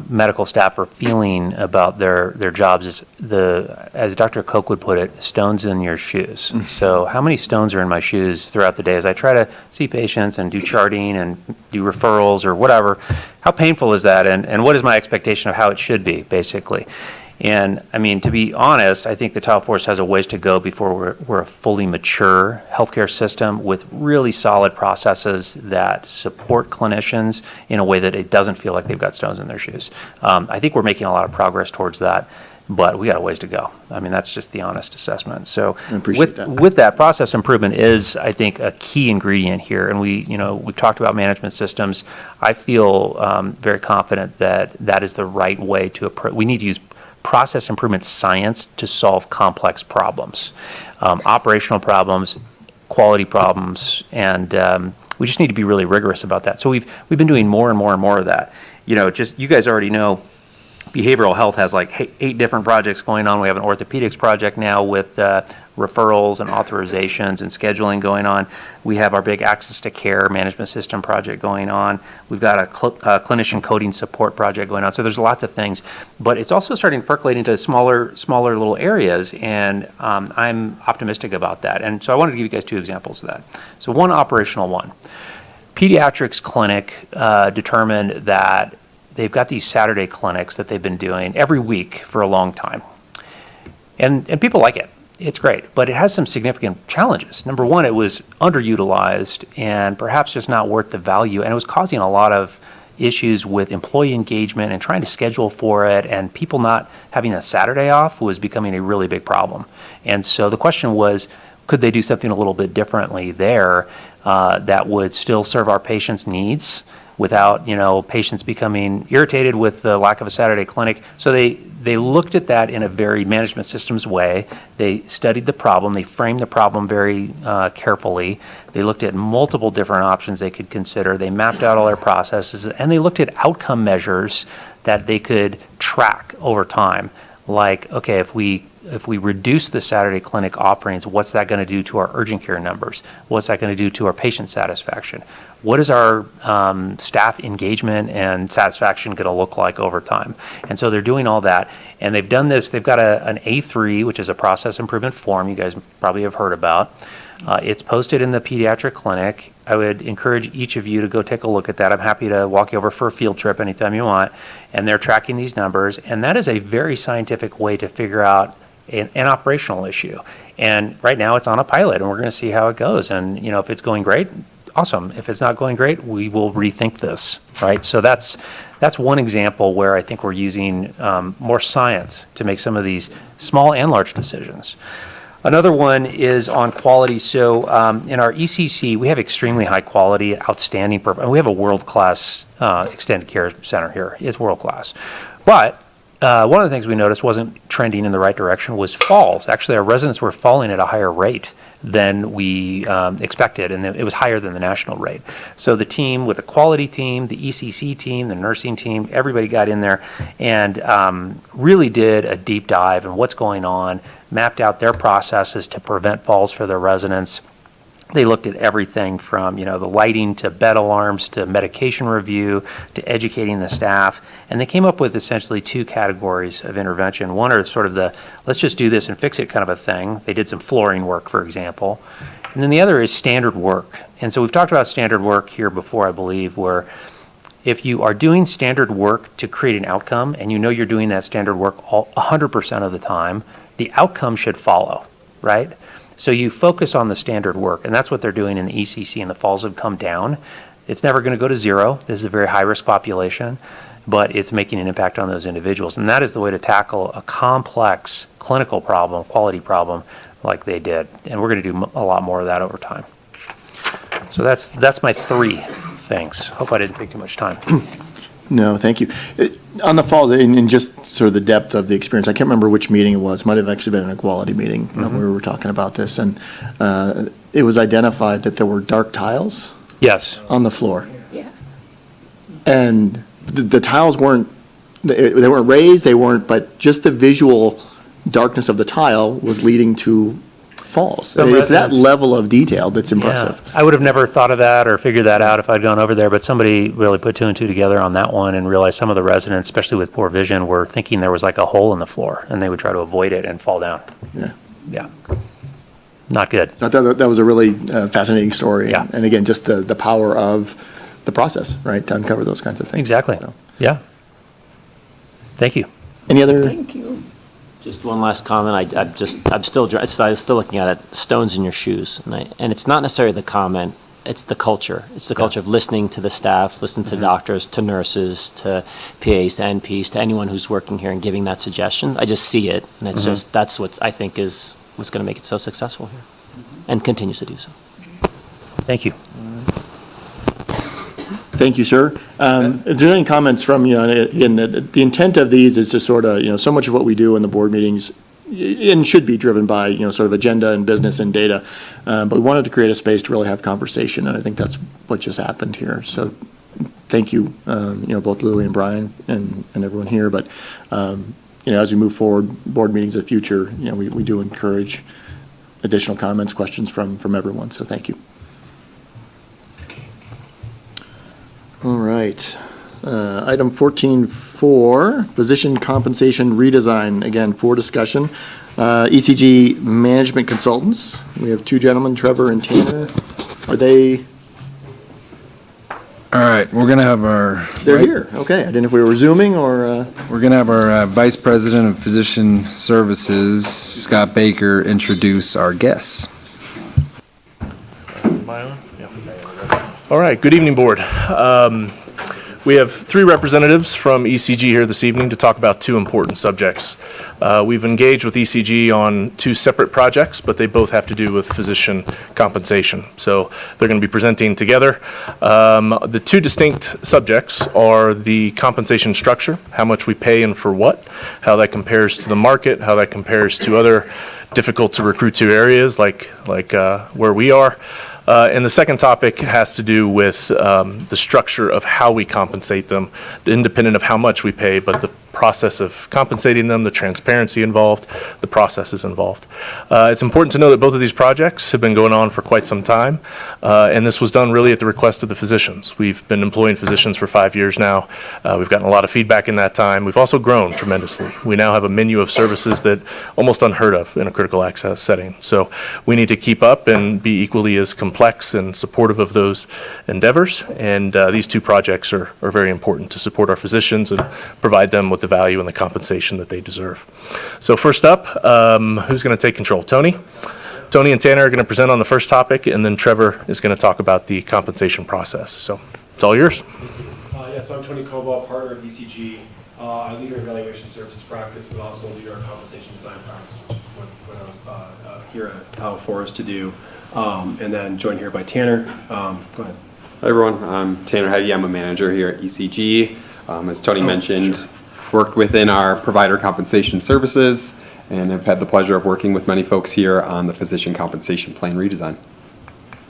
medical staff are feeling about their jobs is as Dr. Koch would put it, stones in your shoes. So how many stones are in my shoes throughout the day as I try to see patients and do charting and do referrals or whatever? How painful is that, and what is my expectation of how it should be, basically? And I mean, to be honest, I think the Tahoe Forest has a ways to go before we're a fully mature healthcare system with really solid processes that support clinicians in a way that it doesn't feel like they've got stones in their shoes. I think we're making a lot of progress towards that, but we got a ways to go. I mean, that's just the honest assessment. So with that, process improvement is, I think, a key ingredient here. And we've talked about management systems. I feel very confident that that is the right way to approach. We need to use process improvement science to solve complex problems, operational problems, quality problems, and we just need to be really rigorous about that. So we've been doing more and more and more of that. You guys already know, behavioral health has like 8 different projects going on. We have an orthopedics project now with referrals and authorizations and scheduling going on. We have our big access to care management system project going on. We've got a clinician coding support project going on. So there's lots of things, but it's also starting to percolate into smaller little areas, and I'm optimistic about that. And so I wanted to give you guys 2 examples of that. So one operational one. Pediatrics clinic determined that they've got these Saturday clinics that they've been doing every week for a long time. And people like it. it's great, but it has some significant challenges. Number one, it was underutilized and perhaps just not worth the value, and it was causing a lot of issues with employee engagement and trying to schedule for it, and people not having a Saturday off was becoming a really big problem. And so the question was, could they do something a little bit differently there that would still serve our patients' needs without, patients becoming irritated with the lack of a Saturday clinic? So they looked at that in a very management systems way. They studied the problem. They framed the problem very carefully. They looked at multiple different options they could consider. They mapped out all their processes, and they looked at outcome measures that they could track over time. Like, okay, if we reduce the Saturday clinic offerings, what's that going to do to our urgent care numbers? What's that going to do to our patient satisfaction? What is our staff engagement and satisfaction going to look like over time? And so they're doing all that. And they've done this. They've got an A3, which is a process improvement form you guys probably have heard about. It's posted in the pediatric clinic. I would encourage each of you to go take a look at that. I'm happy to walk you over for a field trip anytime you want. And they're tracking these numbers. And that is a very scientific way to figure out an operational issue. And right now it's on a pilot, and we're going to see how it goes. And, if it's going great, awesome. If it's not going great, we will rethink this, right? So that's one example where I think we're using more science to make some of these small and large decisions. Another one is on quality. So in our ECC, we have extremely high quality, outstanding, and we have a world-class extended care center here. It's world-class. But one of the things we noticed wasn't trending in the right direction was falls. Actually, our residents were falling at a higher rate than we expected, and it was higher than the national rate. So the team, with the quality team, the ECC team, the nursing team, everybody got in there and really did a deep dive in what's going on, mapped out their processes to prevent falls for their residents. They looked at everything from, the lighting to bed alarms to medication review to educating the staff. And they came up with essentially two categories of intervention. One are sort of the, let's just do this and fix it kind of a thing. They did some flooring work, for example. And then the other is standard work. And so we've talked about standard work here before, I believe, where if you are doing standard work to create an outcome and you're doing that standard work 100% of the time, the outcome should follow, right? So you focus on the standard work, and that's what they're doing in the ECC, and the falls have come down. It's never going to go to zero. This is a very high-risk population, but it's making an impact on those individuals. And that is the way to tackle a complex clinical problem, quality problem, like they did. And we're going to do a lot more of that over time. So that's my three things. Hope I didn't take too much time. No, thank you. On the fall, in just sort of the depth of the experience, I can't remember which meeting it was. Might have actually been an equality meeting when we were talking about this. And it was identified that there were dark tiles Yes. on the floor. Yeah. And the tiles weren't raised, but just the visual darkness of the tile was leading to falls. Some It's that residents- level of detail that's impressive. Yeah. I would have never thought of that or figured that out if I'd gone over there, but somebody really put two and two together on that one and realized some of the residents, especially with poor vision, were thinking there was like a hole in the floor, and they would try to avoid it and fall down. Yeah. Yeah. Not good. So I thought that was a really fascinating story. Yeah. And again, just the power of the process, right, to uncover those kinds of things. Exactly. So, Yeah. Thank you. Any other? Thank you. Just one last comment. I'm still looking at it. Stones in your shoes, and it's not necessarily the comment. It's the culture. It's the culture of listening to the staff, listening to doctors, to nurses, to PAs, to NPs, to anyone who's working here and giving that suggestion. I just see it, and it's just that's what I think is what's going to make it so successful here, and continues to do so. Thank you. Thank you, sir. If there's any comments from, again, the intent of these is to sort of, so much of what we do in the board meetings and should be driven by, sort of agenda and business and data. But we wanted to create a space to really have conversation, and I think that's what just happened here. So thank you, both Louie and Brian and everyone here. But, as we move forward, board meetings of the future, we do encourage additional comments, questions from everyone. So thank you. All right. Item 14.4, physician compensation redesign, again, for discussion. ECG management consultants. We have two gentlemen, Trevor and Tanner. Are they All right, we're going to have our... They're here. Okay, I didn't know if we were Zooming or, We're going to have our Vice President of Physician Services, Scott Baker, introduce our guests. All right, good evening, Board. We have 3 representatives from ECG here this evening to talk about 2 important subjects. We've engaged with ECG on 2 separate projects, but they both have to do with physician compensation. So they're going to be presenting together. The 2 distinct subjects are the compensation structure, how much we pay and for what, how that compares to the market, how that compares to other difficult to recruit to areas like where we are. And the second topic has to do with the structure of how we compensate them, independent of how much we pay, but the process of compensating them, the transparency involved, the processes involved. It's important to know that both of these projects have been going on for quite some time, and this was done really at the request of the physicians. We've been employing physicians for 5 years now. We've gotten a lot of feedback in that time. We've also grown tremendously. We now have a menu of services that almost unheard of in a critical access setting. So we need to keep up and be equally as complex and supportive of those endeavors, and these 2 projects are very important to support our physicians and provide them with the value and the compensation that they deserve. So first up, who's going to take control? Tony? Tony and Tanner are going to present on the first topic, and then Trevor is going to talk about the compensation process. So it's all yours. Yes, I'm Tony Cobalt, partner of ECG. I lead our evaluation services practice, but also lead our compensation design practice, which is what I was here at Tahoe for us to do. And then joined here by Tanner. Go ahead. Hi everyone, I'm Tanner Heady. I'm a manager here at ECG. As Tony mentioned, worked within our provider compensation services and have had the pleasure of working with many folks here on the physician compensation plan redesign.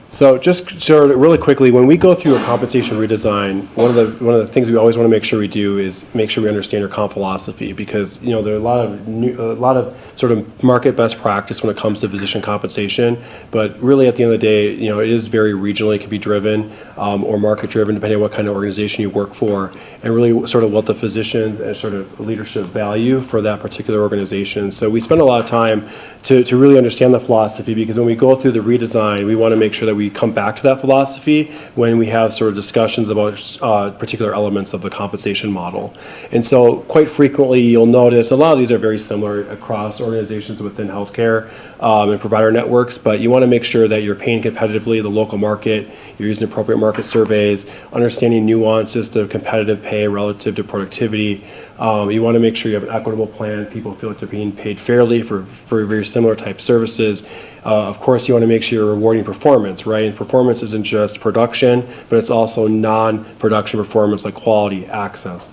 So just sort of really quickly, when we go through a compensation redesign, one of the things we always want to make sure we do is make sure we understand our comp philosophy, because there are a lot of sort of market best practice when it comes to physician compensation, but really at the end of the day, it is very regionally, it can be driven or market driven depending on what kind of organization you work for, and really sort of what the physicians and sort of leadership value for that particular organization. So we spend a lot of time to really understand the philosophy, because when we go through the redesign, we want to make sure that we come back to that philosophy when we have sort of discussions about particular elements of the compensation model. And so quite frequently you'll notice a lot of these are very similar across organizations within healthcare and provider networks, but you want to make sure that you're paying competitively the local market, you're using appropriate market surveys, understanding nuances to competitive pay relative to productivity. You want to make sure you have an equitable plan, people feel like they're being paid fairly for very similar type services. Of course, you want to make sure you're rewarding performance, right? And performance isn't just production, but it's also non-production performance like quality, access,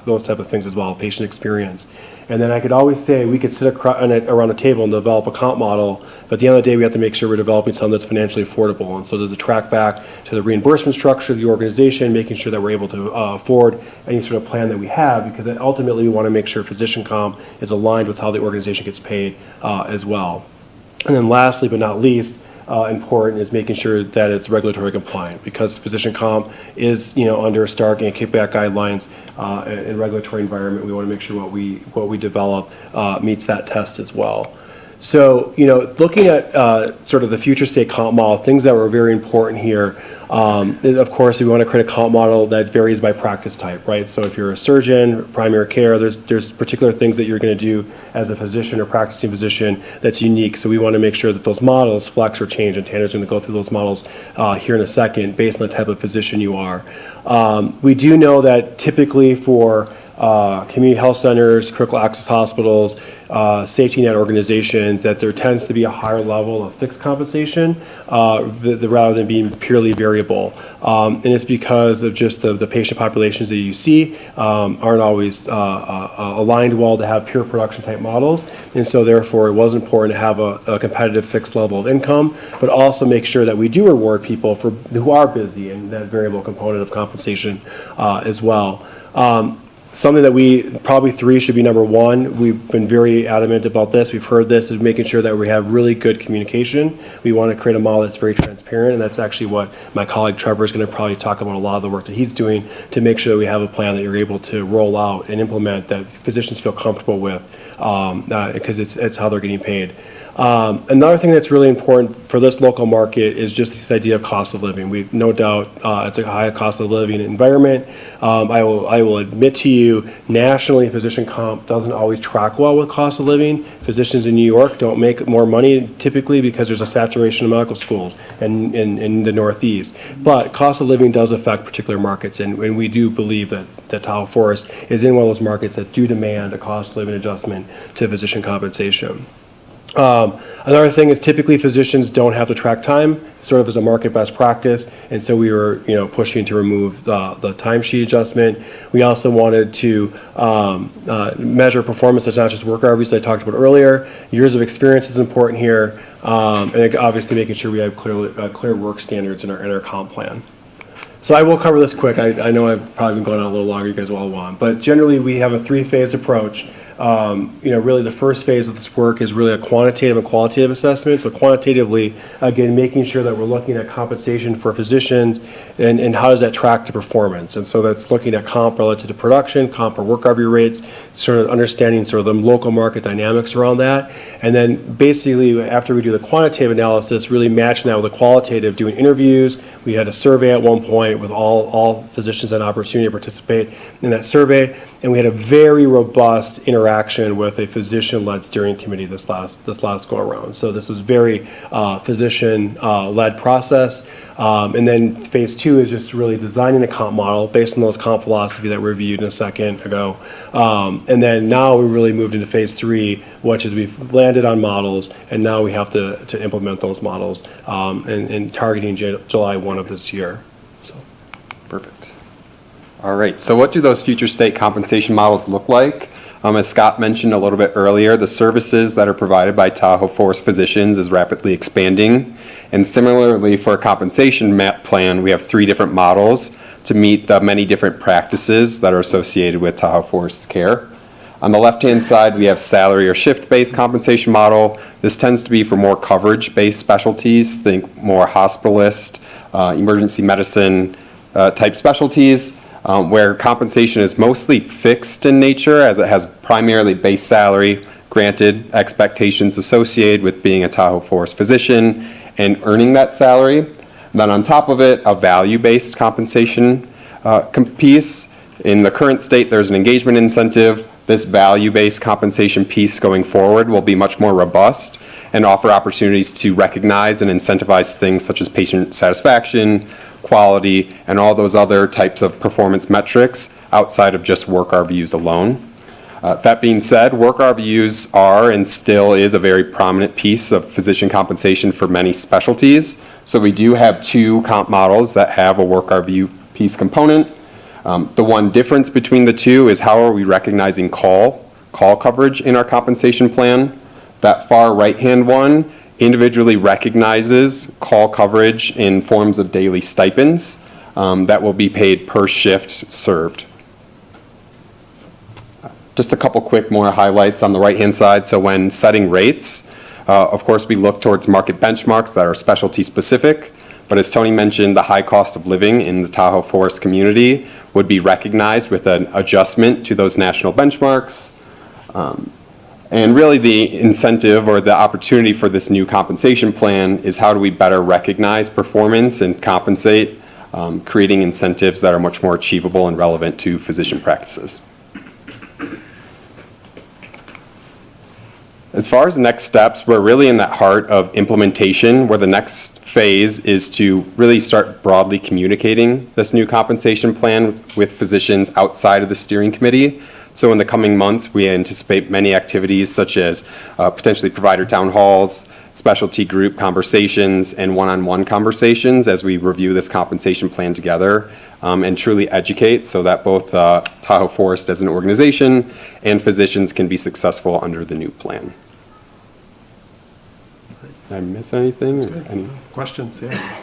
those type of things as well, patient experience. And then I could always say we could sit around a table and develop a comp model, but at the end of the day, we have to make sure we're developing something that's financially affordable. And so there's a track back to the reimbursement structure of the organization, making sure that we're able to afford any sort of plan that we have, because ultimately we want to make sure physician comp is aligned with how the organization gets paid as well. And then lastly, but not least, important is making sure that it's regulatory compliant, because physician comp is under Stark and kickback guidelines and regulatory environment. We want to make sure what we develop meets that test as well. So looking at sort of the future state comp model, things that were very important here. Of course, we want to create a comp model that varies by practice type, right? So if you're a surgeon, primary care, there's particular things that you're going to do as a physician or practicing physician that's unique. So we want to make sure that those models flex or change, and Tanner's going to go through those models here in a second based on the type of physician you are. We do know that typically for community health centers, critical access hospitals, safety net organizations, that there tends to be a higher level of fixed compensation rather than being purely variable. And it's because of just the patient populations that you see aren't always aligned well to have pure production type models. And so therefore it was important to have a competitive fixed level of income, but also make sure that we do reward people who are busy, and that variable component of compensation as well. Something that probably 3 should be number 1. We've been very adamant about this. We've heard this, is making sure that we have really good communication. We want to create a model that's very transparent, and that's actually what my colleague Trevor is going to probably talk about, a lot of the work that he's doing to make sure that we have a plan that you're able to roll out and implement that physicians feel comfortable with, because it's how they're getting paid. Another thing that's really important for this local market is just this idea of cost of living. We've no doubt it's a high cost of living environment. I will admit to you, nationally, physician comp doesn't always track well with cost of living. Physicians in New York don't make more money typically because there's a saturation of medical schools in the Northeast. But cost of living does affect particular markets, and we do believe that Tahoe Forest is in one of those markets that do demand a cost of living adjustment to physician compensation. Another thing is typically physicians don't have to track time, sort of as a market best practice, and so we were, pushing to remove the timesheet adjustment. We also wanted to measure performance that's not just work hours, I talked about earlier. Years of experience is important here, and obviously making sure we have clear work standards in our comp plan. So I will cover this quick. I know I've probably been going on a little longer, you guys will all want, but generally we have a 3-phase approach. Really the first phase of this work is really a quantitative and qualitative assessment. So quantitatively, again, making sure that we're looking at compensation for physicians and how does that track to performance. And so that's looking at comp relative to production, comp or work hour rates, sort of understanding sort of the local market dynamics around that. And then basically after we do the quantitative analysis, really matching that with the qualitative, doing interviews. We had a survey at one point with all physicians had an opportunity to participate in that survey. And we had a very robust interaction with a physician-led steering committee this last go-around. So this was very physician-led process. And then phase 2 is just really designing the comp model based on those comp philosophy that we reviewed a second ago. And then now we really moved into phase 3, which is we've landed on models, and now we have to implement those models and targeting July 1 of this year. So. Perfect. All right, so what do those future state compensation models look like? As Scott mentioned a little bit earlier, the services that are provided by Tahoe Forest physicians is rapidly expanding. And similarly, for a compensation map plan, we have 3 different models to meet the many different practices that are associated with Tahoe Forest care. On the left-hand side, we have salary or shift-based compensation model. This tends to be for more coverage-based specialties, think more hospitalist, emergency medicine type specialties. Where compensation is mostly fixed in nature, as it has primarily base salary, granted expectations associated with being a Tahoe Forest physician and earning that salary. And then on top of it, a value-based compensation piece. In the current state, there's an engagement incentive. This value-based compensation piece going forward will be much more robust and offer opportunities to recognize and incentivize things such as patient satisfaction, quality, and all those other types of performance metrics outside of just work RVUs alone. That being said, work RVUs are and still is a very prominent piece of physician compensation for many specialties. So we do have 2 comp models that have a work RVU piece component. The one difference between the 2 is how are we recognizing call coverage in our compensation plan. That far right-hand one individually recognizes call coverage in forms of daily stipends that will be paid per shift served. Just a couple quick more highlights on the right-hand side. So when setting rates, of course, we look towards market benchmarks that are specialty specific. But as Tony mentioned, the high cost of living in the Tahoe Forest community would be recognized with an adjustment to those national benchmarks. And really the incentive or the opportunity for this new compensation plan is how do we better recognize performance and compensate, creating incentives that are much more achievable and relevant to physician practices. As far as the next steps, we're really in that heart of implementation where the next phase is to really start broadly communicating this new compensation plan with physicians outside of the steering committee. So in the coming months, we anticipate many activities such as potentially provider town halls, specialty group conversations, and one-on-one conversations as we review this compensation plan together and truly educate so that both Tahoe Forest as an organization and physicians can be successful under the new plan. Did I miss anything? Any questions? Yeah.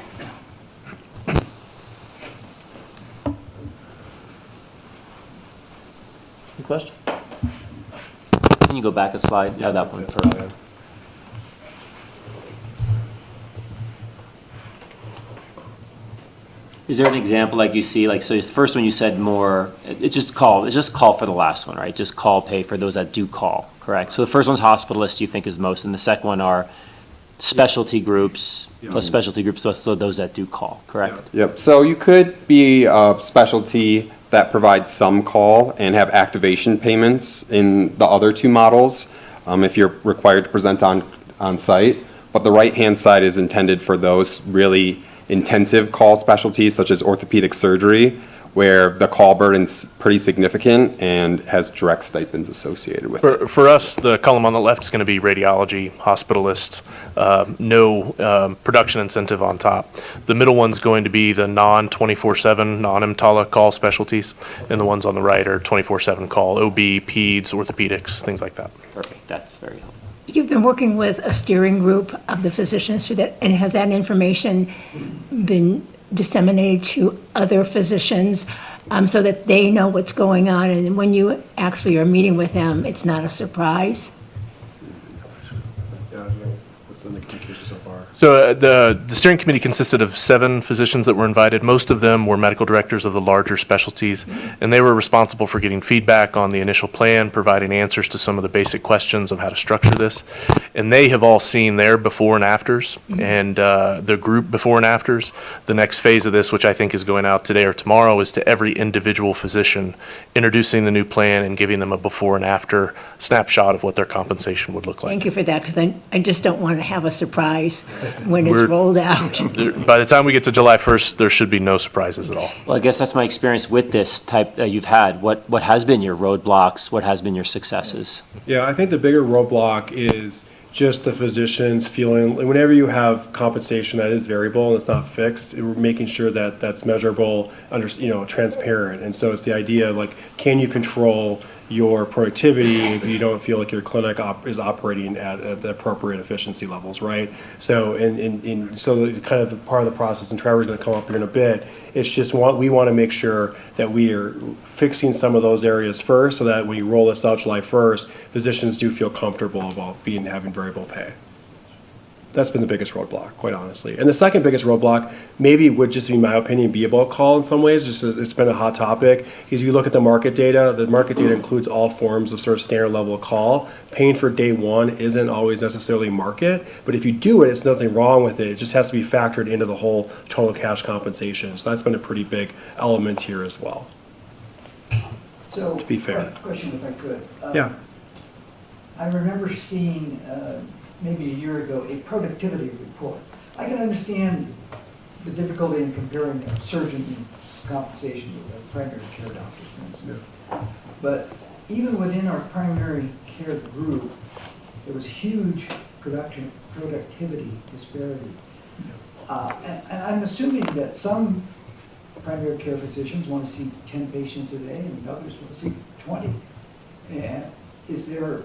question? Can you go back a slide? Yeah, that one. Perfect. Is there an example like you see, like, so the first one you said more, it's just call for the last one, right? Just call, pay for those that do call, correct? So the first one's hospitalist you think is most, and the second one are specialty groups, plus specialty groups, plus those that do call, correct? Yep, so you could be a specialty that provides some call and have activation payments in the other two models, if you're required to present on site. But the right-hand side is intended for those really intensive call specialties such as orthopedic surgery, where the call burden's pretty significant and has direct stipends associated with it. For us, the column on the left is going to be radiology, hospitalist, no production incentive on top. The middle one's going to be the non-24/7, non-EMTALA call specialties, and the ones on the right are 24/7 call, OB, peds, orthopedics, things like that. Perfect, that's very helpful. You've been working with a steering group of the physicians through that, and has that information been disseminated to other physicians so that they know what's going on, and when you actually are meeting with them, it's not a surprise? What's in the communication so far? So the steering committee consisted of 7 physicians that were invited. Most of them were medical directors of the larger specialties, and they were responsible for getting feedback on the initial plan, providing answers to some of the basic questions of how to structure this. And they have all seen their before and afters, and the group before and afters. The next phase of this, which I think is going out today or tomorrow, is to every individual physician, introducing the new plan and giving them a before and after snapshot of what their compensation would look like. Thank you for that, because I just don't want to have a surprise when it's rolled out. By the time we get to July 1st, there should be no surprises at all. Well, I guess that's my experience with this type that you've had. What has been your roadblocks? What has been your successes? Yeah, I think the bigger roadblock is just the physicians feeling, whenever you have compensation that is variable and it's not fixed, we're making sure that that's measurable, transparent. And so it's the idea, like, can you control your productivity if you don't feel like your clinic is operating at the appropriate efficiency levels, right? So, so kind of part of the process, and Trevor's going to come up here in a bit, it's just we want to make sure that we are fixing some of those areas first, so that when you roll this out July 1st, physicians do feel comfortable about having variable pay. That's been the biggest roadblock, quite honestly. And the second biggest roadblock maybe would just, in my opinion, be about call in some ways. It's been a hot topic. Because if you look at the market data includes all forms of sort of standard level call. Paying for day one isn't always necessarily market, but if you do it, it's nothing wrong with it. It just has to be factored into the whole total cash compensation. So that's been a pretty big element here as well. So, to be fair. Question if I could. Yeah. I remember seeing, maybe a year ago, a productivity report. I can understand the difficulty in comparing a surgeon's compensation with a primary care doctor, for instance. But even within our primary care group, there was huge productivity disparity. And I'm assuming that some primary care physicians want to see 10 patients a day and others want to see 20. And is there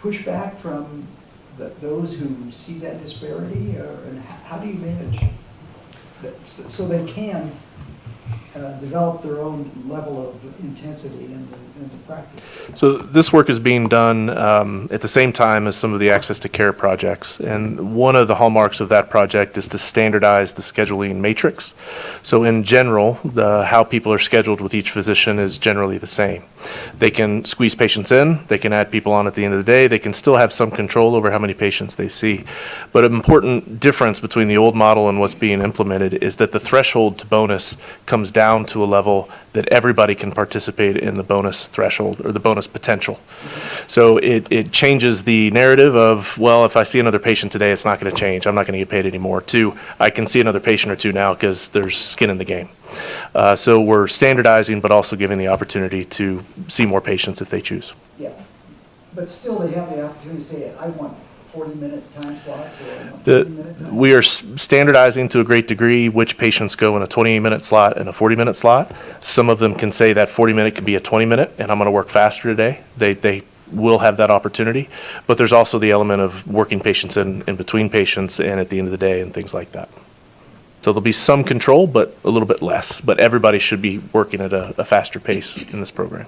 pushback from those who see that disparity, and how do you manage that so they can develop their own level of intensity in the practice? So this work is being done at the same time as some of the Access to Care projects. And one of the hallmarks of that project is to standardize the scheduling matrix. So in general, how people are scheduled with each physician is generally the same. They can squeeze patients in, they can add people on at the end of the day, they can still have some control over how many patients they see. But an important difference between the old model and what's being implemented is that the threshold to bonus comes down to a level that everybody can participate in the bonus threshold or the bonus potential. So it changes the narrative of, well, if I see another patient today, it's not going to change. I'm not going to get paid anymore. To, I can see another patient or two now because there's skin in the game. So we're standardizing, but also giving the opportunity to see more patients if they choose. Yeah, but still they have the opportunity to say, I want 40-minute time slots, or I want 30-minute time. We are standardizing to a great degree which patients go in a 20-minute slot and a 40-minute slot. Some of them can say that 40-minute can be a 20-minute, and I'm going to work faster today. They will have that opportunity, but there's also the element of working patients in between patients and at the end of the day and things like that. So there'll be some control, but a little bit less. But everybody should be working at a faster pace in this program.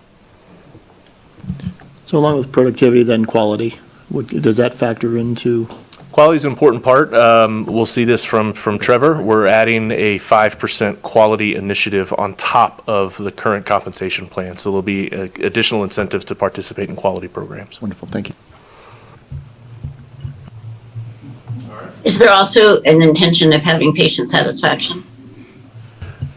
So along with productivity, then quality, does that factor into? Quality is an important part. We'll see this from Trevor. We're adding a 5% quality initiative on top of the current compensation plan. So there'll be additional incentives to participate in quality programs. Wonderful, thank you. Is there also an intention of having patient satisfaction?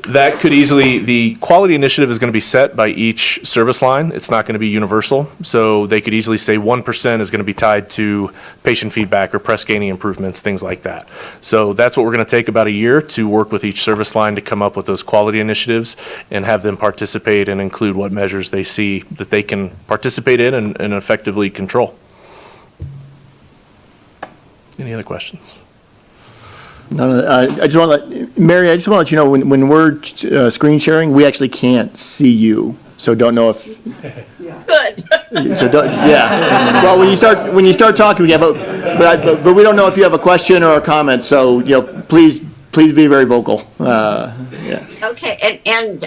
That could easily, the quality initiative is going to be set by each service line. It's not going to be universal. So they could easily say 1% is going to be tied to patient feedback or press gaining improvements, things like that. So that's what we're going to take about a year to work with each service line to come up with those quality initiatives and have them participate and include what measures they see that they can participate in and effectively control. Any other questions? I just want to let, Mary, I just want to let you know, when we're screen sharing, we actually can't see you. So don't know if. Good. So don't, yeah. Well, when you start talking, yeah, but we don't know if you have a question or a comment. So, please be very vocal. Yeah. Okay, and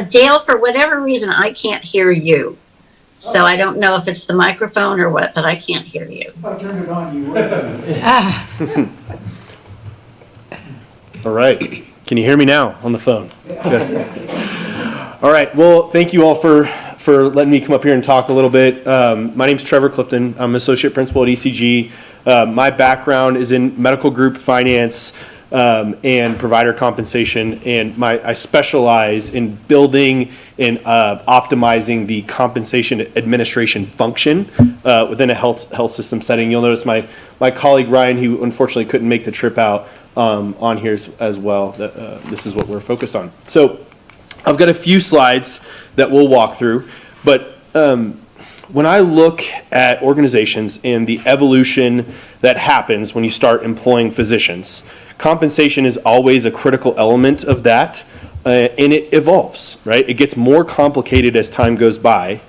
Dale, for whatever reason, I can't hear you. So I don't know if it's the microphone or what, but I can't hear you. If I turned it on, you would. All right. Can you hear me now on the phone? Good. All right. Well, thank you all for letting me come up here and talk a little bit. My name's Trevor Clifton. I'm associate principal at ECG. My background is in medical group finance and provider compensation, and I specialize in building and optimizing the compensation administration function within a health system setting. You'll notice my colleague Ryan, who unfortunately couldn't make the trip out, on here as well. This is what we're focused on. So I've got a few slides that we'll walk through, but when I look at organizations and the evolution that happens when you start employing physicians, compensation is always a critical element of that, and it evolves, right? It gets more complicated as time goes by.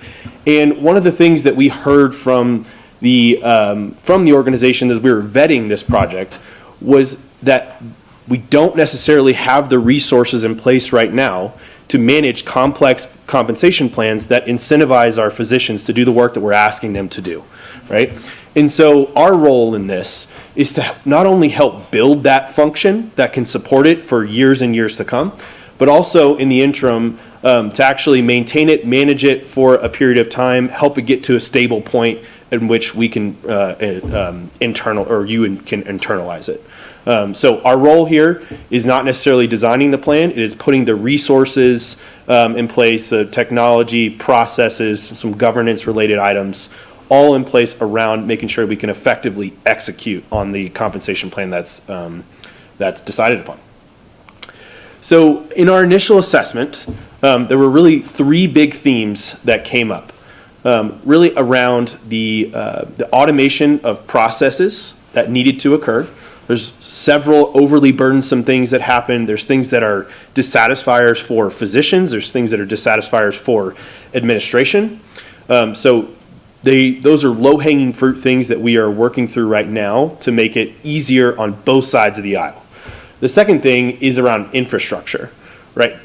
And one of the things that we heard from the organization as we were vetting this project was that we don't necessarily have the resources in place right now to manage complex compensation plans that incentivize our physicians to do the work that we're asking them to do, right? And so our role in this is to not only help build that function that can support it for years and years to come, but also in the interim to actually maintain it, manage it for a period of time, help it get to a stable point in which we can you can internalize it. So our role here is not necessarily designing the plan, it is putting the resources in place, technology, processes, some governance-related items, all in place around making sure we can effectively execute on the compensation plan that's decided upon. So in our initial assessment, there were really three big themes that came up, really around the automation of processes that needed to occur. There's several overly burdensome things that happen. There's things that are dissatisfiers for physicians. There's things that are dissatisfiers for administration. So those are low-hanging fruit things that we are working through right now to make it easier on both sides of the aisle. The second thing is around infrastructure, right?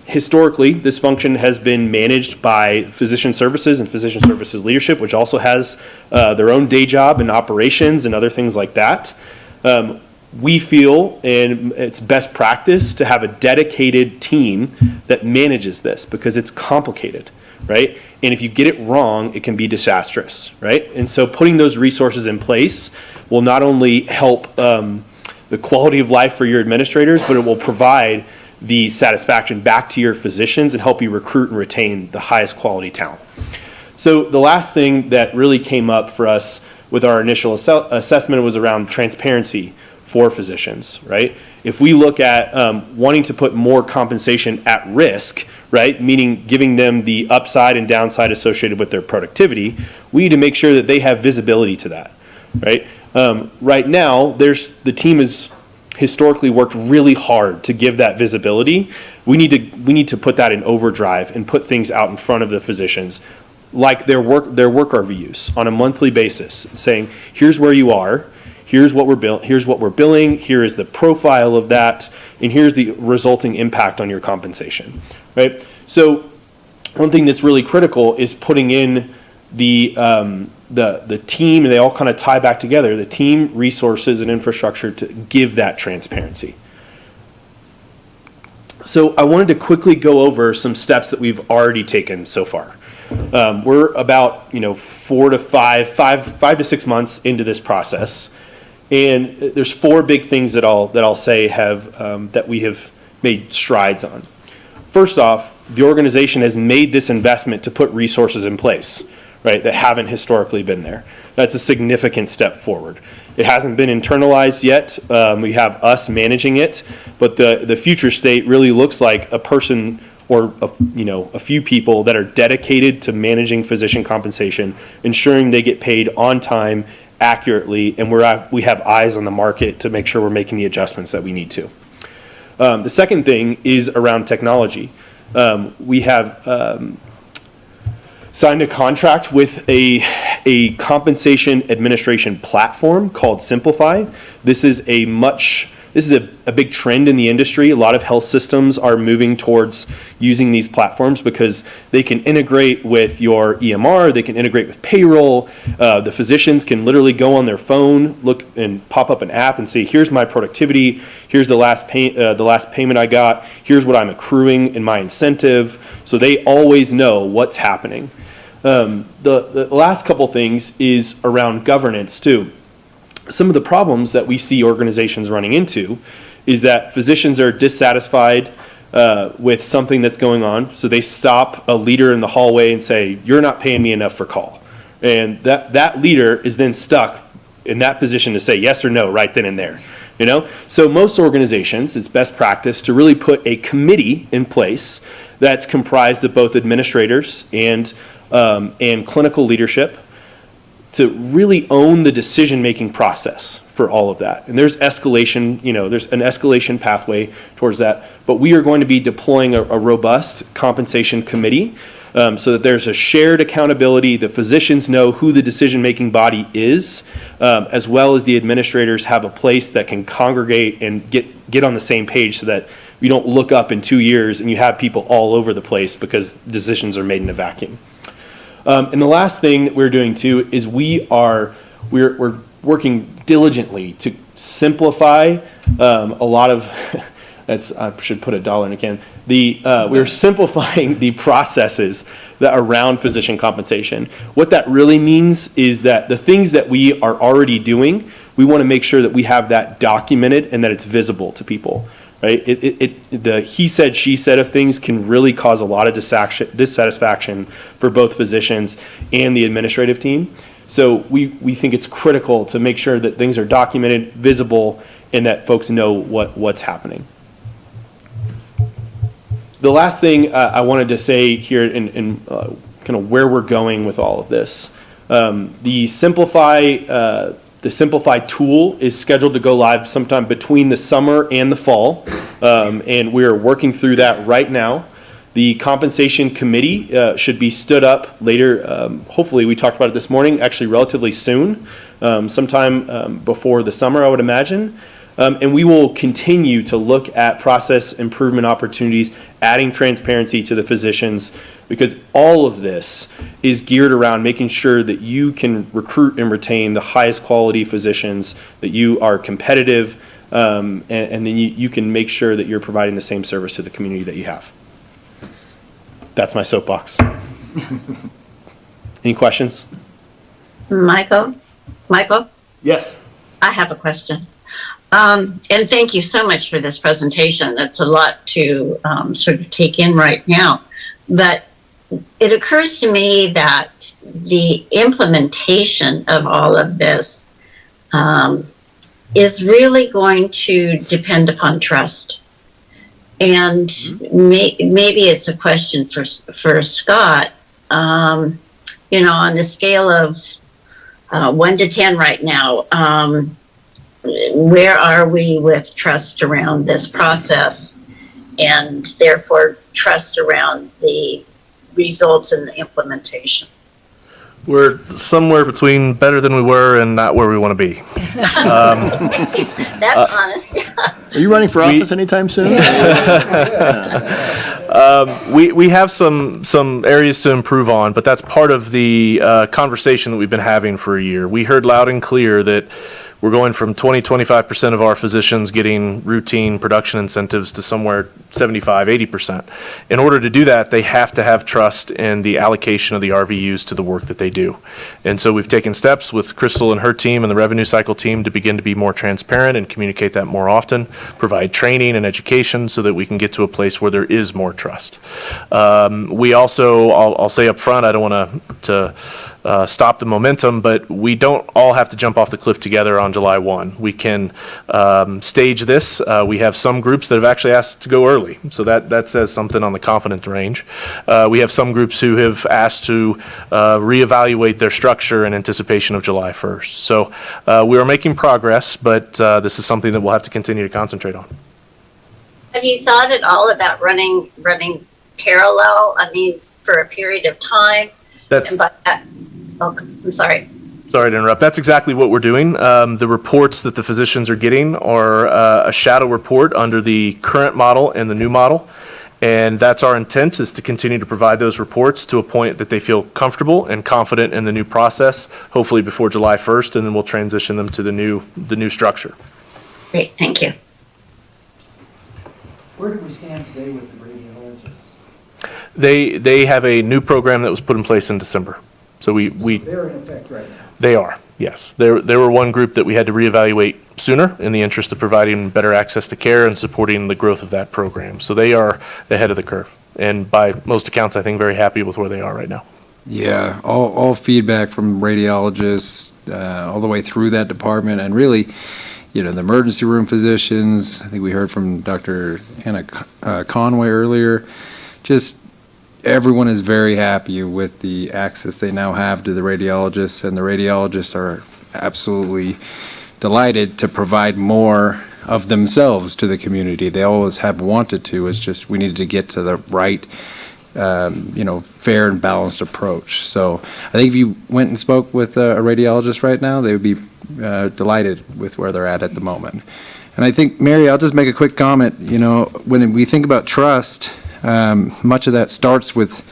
Historically, this function has been managed by physician services and physician services leadership, which also has their own day job and operations and other things like that. We feel, and it's best practice, to have a dedicated team that manages this because it's complicated, right? And if you get it wrong, it can be disastrous, right? And so putting those resources in place will not only help the quality of life for your administrators, but it will provide the satisfaction back to your physicians and help you recruit and retain the highest quality talent. So the last thing that really came up for us with our initial assessment was around transparency for physicians, right? If we look at wanting to put more compensation at risk, right, meaning giving them the upside and downside associated with their productivity, we need to make sure that they have visibility to that, right? Right now, the team has historically worked really hard to give that visibility. We need to put that in overdrive and put things out in front of the physicians, like their work reviews on a monthly basis, saying, here's where you are, here's what we're billing, here is the profile of that, and here's the resulting impact on your compensation, right? So one thing that's really critical is putting in the team, they all kind of tie back together, the team, resources, and infrastructure to give that transparency. So I wanted to quickly go over some steps that we've already taken so far. We're about 5 to 6 months into this process, and there's 4 big things that I'll say that we have made strides on. First off, the organization has made this investment to put resources in place, right, that haven't historically been there. That's a significant step forward. It hasn't been internalized yet. We have us managing it, but the future state really looks like a person or a few people that are dedicated to managing physician compensation, ensuring they get paid on time, accurately, and we have eyes on the market to make sure we're making the adjustments that we need to. The second thing is around technology. We have signed a contract with a compensation administration platform called Simplify. This is a big trend in the industry. A lot of health systems are moving towards using these platforms because they can integrate with your EMR, they can integrate with payroll. The physicians can literally go on their phone, look and pop up an app and say, here's my productivity, here's the last payment I got, here's what I'm accruing in my incentive. So they always know what's happening. The last couple things is around governance too. Some of the problems that we see organizations running into is that physicians are dissatisfied with something that's going on, so they stop a leader in the hallway and say, you're not paying me enough for call. And that leader is then stuck in that position to say yes or no right then and there. So most organizations, it's best practice to really put a committee in place that's comprised of both administrators and clinical leadership to really own the decision-making process for all of that. And there's escalation, there's an escalation pathway towards that, but we are going to be deploying a robust compensation committee so that there's a shared accountability, the physicians know who the decision-making body is, as well as the administrators have a place that can congregate and get on the same page so that you don't look up in 2 years and you have people all over the place because decisions are made in a vacuum. And the last thing that we're doing too is we're working diligently to simplify a lot of I should put $1 in a can. We're simplifying the processes that around physician compensation. What that really means is that the things that we are already doing, we want to make sure that we have that documented and that it's visible to people. Right? The he said, she said of things can really cause a lot of dissatisfaction for both physicians and the administrative team. So we think it's critical to make sure that things are documented, visible, and that folks know what's happening. The last thing I wanted to say here in kind of where we're going with all of this, the Simplify tool is scheduled to go live sometime between the summer and the fall, and we are working through that right now. The compensation committee should be stood up later. Hopefully, we talked about it this morning, actually relatively soon, sometime before the summer, I would imagine. And we will continue to look at process improvement opportunities, adding transparency to the physicians, because all of this is geared around making sure that you can recruit and retain the highest quality physicians, that you are competitive, and then you can make sure that you're providing the same service to the community that you have. That's my soapbox. Any questions? Michael? Yes. I have a question. And thank you so much for this presentation. That's a lot to sort of take in right now. But it occurs to me that the implementation of all of this is really going to depend upon trust. And maybe it's a question for Scott. On a scale of 1 to 10 right now, where are we with trust around this process and therefore trust around the results and the implementation? We're somewhere between better than we were and not where we want to be. That's honest. Are you running for office anytime soon? We have some areas to improve on, but that's part of the conversation that we've been having for a year. We heard loud and clear that we're going from 25% of our physicians getting routine production incentives to somewhere 80%. In order to do that, they have to have trust in the allocation of the RVUs to the work that they do. And so we've taken steps with Crystal and her team and the revenue cycle team to begin to be more transparent and communicate that more often, provide training and education so that we can get to a place where there is more trust. We also, I'll say up front, I don't want to stop the momentum, but we don't all have to jump off the cliff together on July 1. We can stage this. We have some groups that have actually asked to go early, so that says something on the confidence range. We have some groups who have asked to reevaluate their structure in anticipation of July 1st. So we are making progress, but this is something that we'll have to continue to concentrate on. Have you thought at all about running parallel? I mean, for a period of time. I'm sorry. Sorry to interrupt. That's exactly what we're doing. The reports that the physicians are getting are a shadow report under the current model and the new model. And that's our intent, is to continue to provide those reports to a point that they feel comfortable and confident in the new process, hopefully before July 1st, and then we'll transition them to the new structure. Great, thank you. Where do we stand today with the radiologists? They have a new program that was put in place in December. So They're in effect right now? They are, yes. They were one group that we had to reevaluate sooner in the interest of providing better access to care and supporting the growth of that program. So they are ahead of the curve. And by most accounts, I think very happy with where they are right now. Yeah, all feedback from radiologists, all the way through that department, and really, the emergency room physicians. I think we heard from Dr. Anna Conway earlier. Just everyone is very happy with the access they now have to the radiologists, and the radiologists are absolutely delighted to provide more of themselves to the community. They always have wanted to. It's just we needed to get to the right, fair and balanced approach. So I think if you went and spoke with a radiologist right now, they would be delighted with where they're at the moment. And I think, Mary, I'll just make a quick comment. When we think about trust, much of that starts with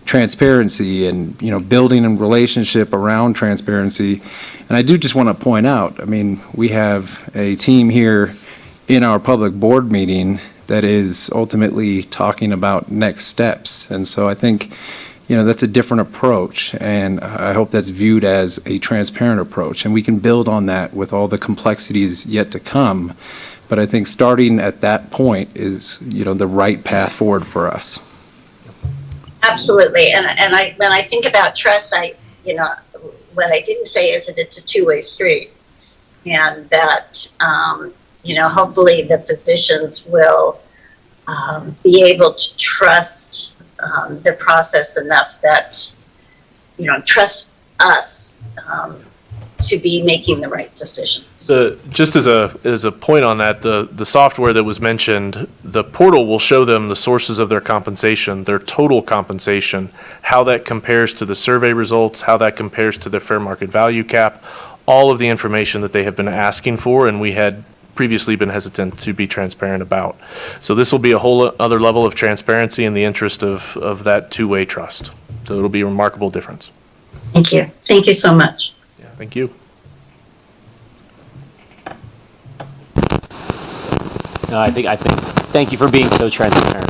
transparency and, building a relationship around transparency. And I do just want to point out, we have a team here in our public board meeting that is ultimately talking about next steps. And so I think, that's a different approach, and I hope that's viewed as a transparent approach. And we can build on that with all the complexities yet to come. But I think starting at that point is, the right path forward for us. Absolutely. And when I think about trust, what I didn't say is that it's a two-way street, and that, hopefully the physicians will be able to trust the process enough that, trust us to be making the right decisions. Just as a point on that, the software that was mentioned, the portal will show them the sources of their compensation, their total compensation, how that compares to the survey results, how that compares to their fair market value cap, all of the information that they have been asking for, and we had previously been hesitant to be transparent about. So this will be a whole other level of transparency in the interest of that two-way trust. So it'll be a remarkable difference. Thank you. Thank you so much. Yeah, thank you. No, I think, thank you for being so transparent.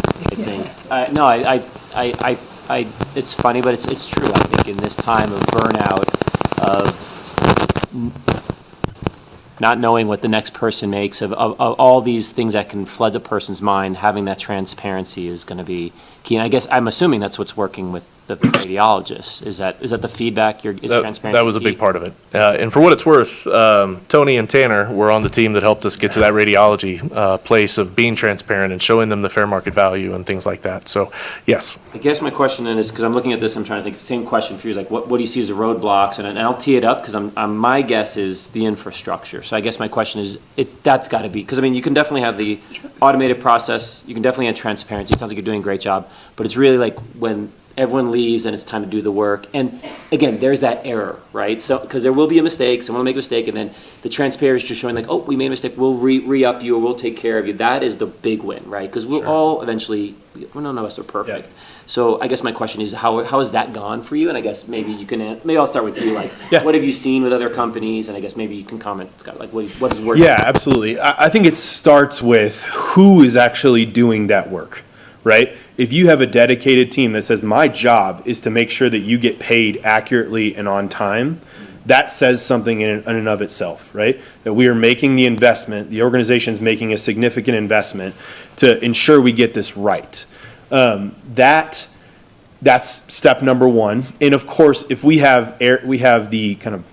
It's funny, but it's true. I think in this time of burnout, of not knowing what the next person makes, of all these things that can flood a person's mind, having that transparency is going to be key. And I guess I'm assuming that's what's working with the radiologists. Is that the feedback? Is transparency that was a key? big part of it. And for what it's worth, Tony and Tanner were on the team that helped us get to that radiology place of being transparent and showing them the fair market value and things like that. So, yes. I guess my question then is, because I'm looking at this, I'm trying to think, the same question for you is like, what do you see as the roadblocks? And I'll tee it up, because my guess is the infrastructure. So I guess my question is, that's got to be, because you can definitely have the automated process, you can definitely have transparency. It sounds like you're doing a great job, but it's really like when everyone leaves and it's time to do the work. And again, there's that error, right? So, because there will be a mistake, someone will make a mistake, and then the transparency is just showing like, oh, we made a mistake, we'll re-up you, or we'll take care of you. That is the big win, right? Because we'll all eventually, well, none of us are perfect. So I guess my question is, how has that gone for you? And I guess maybe you can, maybe I'll start with you, like, what have you seen with other companies? And I guess maybe you can comment, Scott, like, what is working? Yeah, absolutely. I think it starts with who is actually doing that work, right? If you have a dedicated team that says, my job is to make sure that you get paid accurately and on time, that says something in and of itself, right? That we are making the investment, the organization's making a significant investment to ensure we get this right. That's step number one. And of course, if we have the kind of,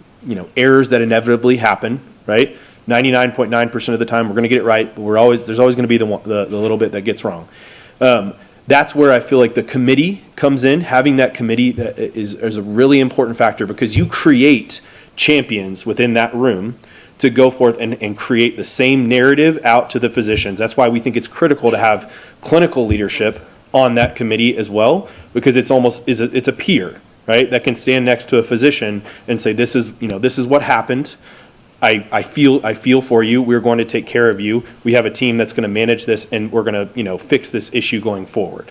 errors that inevitably happen, right? 99.9% of the time, we're going to get it right, but there's always going to be the little bit that gets wrong. That's where I feel like the committee comes in. Having that committee is a really important factor, because you create champions within that room to go forth and create the same narrative out to the physicians. That's why we think it's critical to have clinical leadership on that committee as well, because it's a peer, right? That can stand next to a physician and say, this is what happened. I feel for you. We're going to take care of you. We have a team that's going to manage this, and we're going to, fix this issue going forward.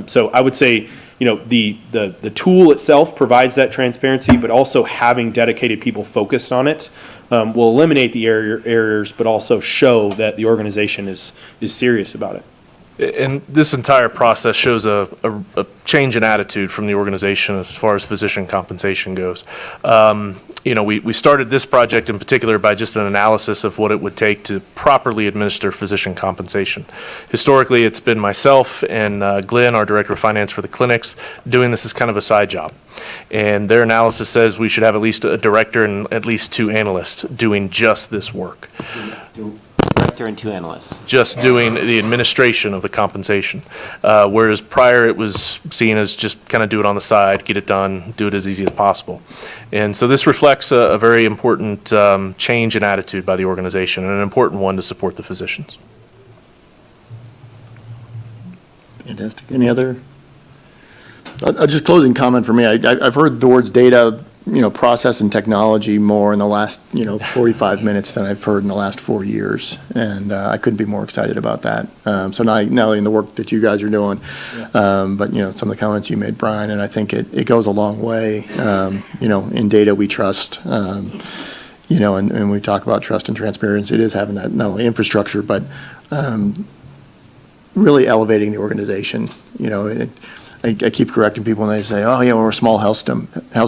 So I would say, the tool itself provides that transparency, but also having dedicated people focused on it will eliminate the errors, but also show that the organization is serious about it. And this entire process shows a change in attitude from the organization as far as physician compensation goes. We started this project in particular by just an analysis of what it would take to properly administer physician compensation. Historically, it's been myself and Glenn, our director of finance for the clinics, doing this as kind of a side job. And their analysis says we should have at least a director and at least 2 analysts doing just this work. Director and 2 analysts. Just doing the administration of the compensation. Whereas prior it was seen as just kind of do it on the side, get it done, do it as easy as possible. And so this reflects a very important change in attitude by the organization, and an important one to support the physicians. Fantastic. Any other? Just closing comment for me. I've heard the words data, process and technology more in the last, 45 minutes than I've heard in the last 4 years. And I couldn't be more excited about that. So not only in the work that you guys are doing, but, some of the comments you made, Brian, and I think it goes a long way. In data we trust, and we talk about trust and transparency. It is having that not only infrastructure, but really elevating the organization. I keep correcting people when they say, oh, yeah, we're a small health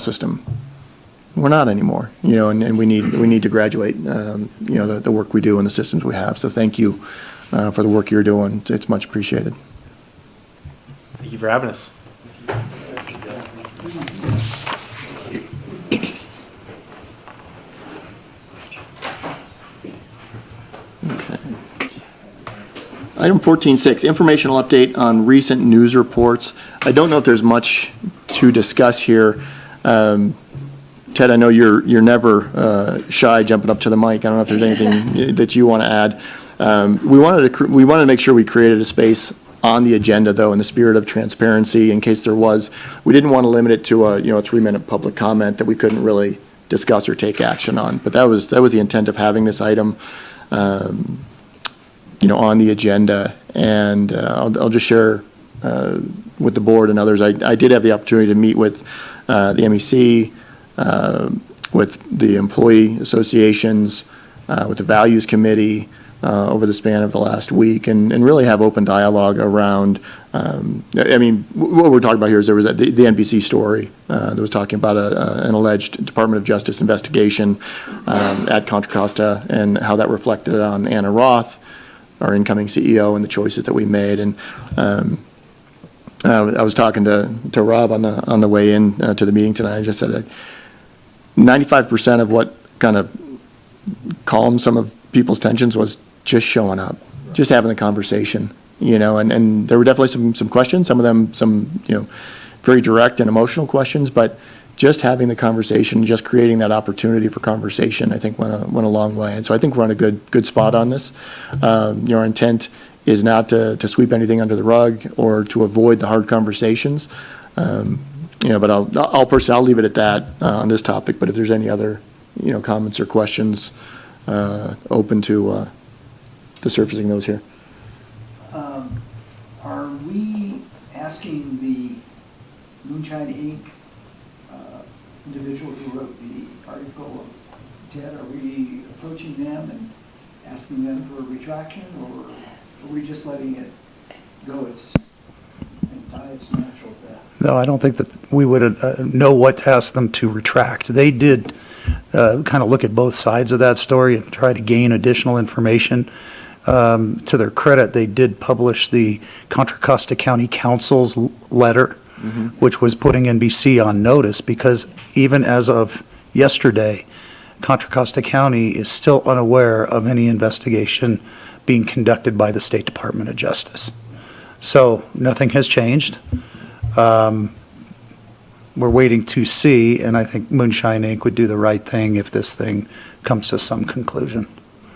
system. We're not anymore, and we need to graduate, the work we do and the systems we have. So thank you for the work you're doing. It's much appreciated. Thank you for having us. Item 14.6, informational update on recent news reports. I don't know if there's much to discuss here. Ted, I know you're never shy jumping up to the mic. I don't know if there's anything that you want to add. We wanted to make sure we created a space on the agenda, though, in the spirit of transparency, in case there was. We didn't want to limit it to a 3-minute public comment that we couldn't really discuss or take action on. But that was the intent of having this item. On the agenda, and I'll just share with the board and others. I did have the opportunity to meet with the MEC, with the employee associations, with the Values Committee over the span of the last week, and really have open dialogue around, what we're talking about here is there was the NBC story that was talking about an alleged Department of Justice investigation at Contra Costa, and how that reflected on Anna Roth, our incoming CEO, and the choices that we made. And I was talking to Rob on the way in to the meeting tonight. I just said that 95% of what kind of calmed some of people's tensions was just showing up, just having the conversation, and there were definitely some questions, some of them very direct and emotional questions, but just having the conversation, just creating that opportunity for conversation, I think went a long way. And so I think we're on a good spot on this. Our intent is not to sweep anything under the rug or to avoid the hard conversations. But I'll personally, I'll leave it at that on this topic, but if there's any other, comments or questions, open to surfacing those here. Are we asking the Moonshine Inc. Individual who wrote the article, Ted, are we approaching them and asking them for a retraction, or are we just letting it go and die its natural death? No, I don't think that we would know what to ask them to retract. They did kind of look at both sides of that story and try to gain additional information. To their credit, they did publish the Contra Costa County Council's letter, which was putting NBC on notice, because even as of yesterday, Contra Costa County is still unaware of any investigation being conducted by the State Department of Justice. So nothing has changed. We're waiting to see, and I think Moonshine Inc. would do the right thing if this thing comes to some conclusion.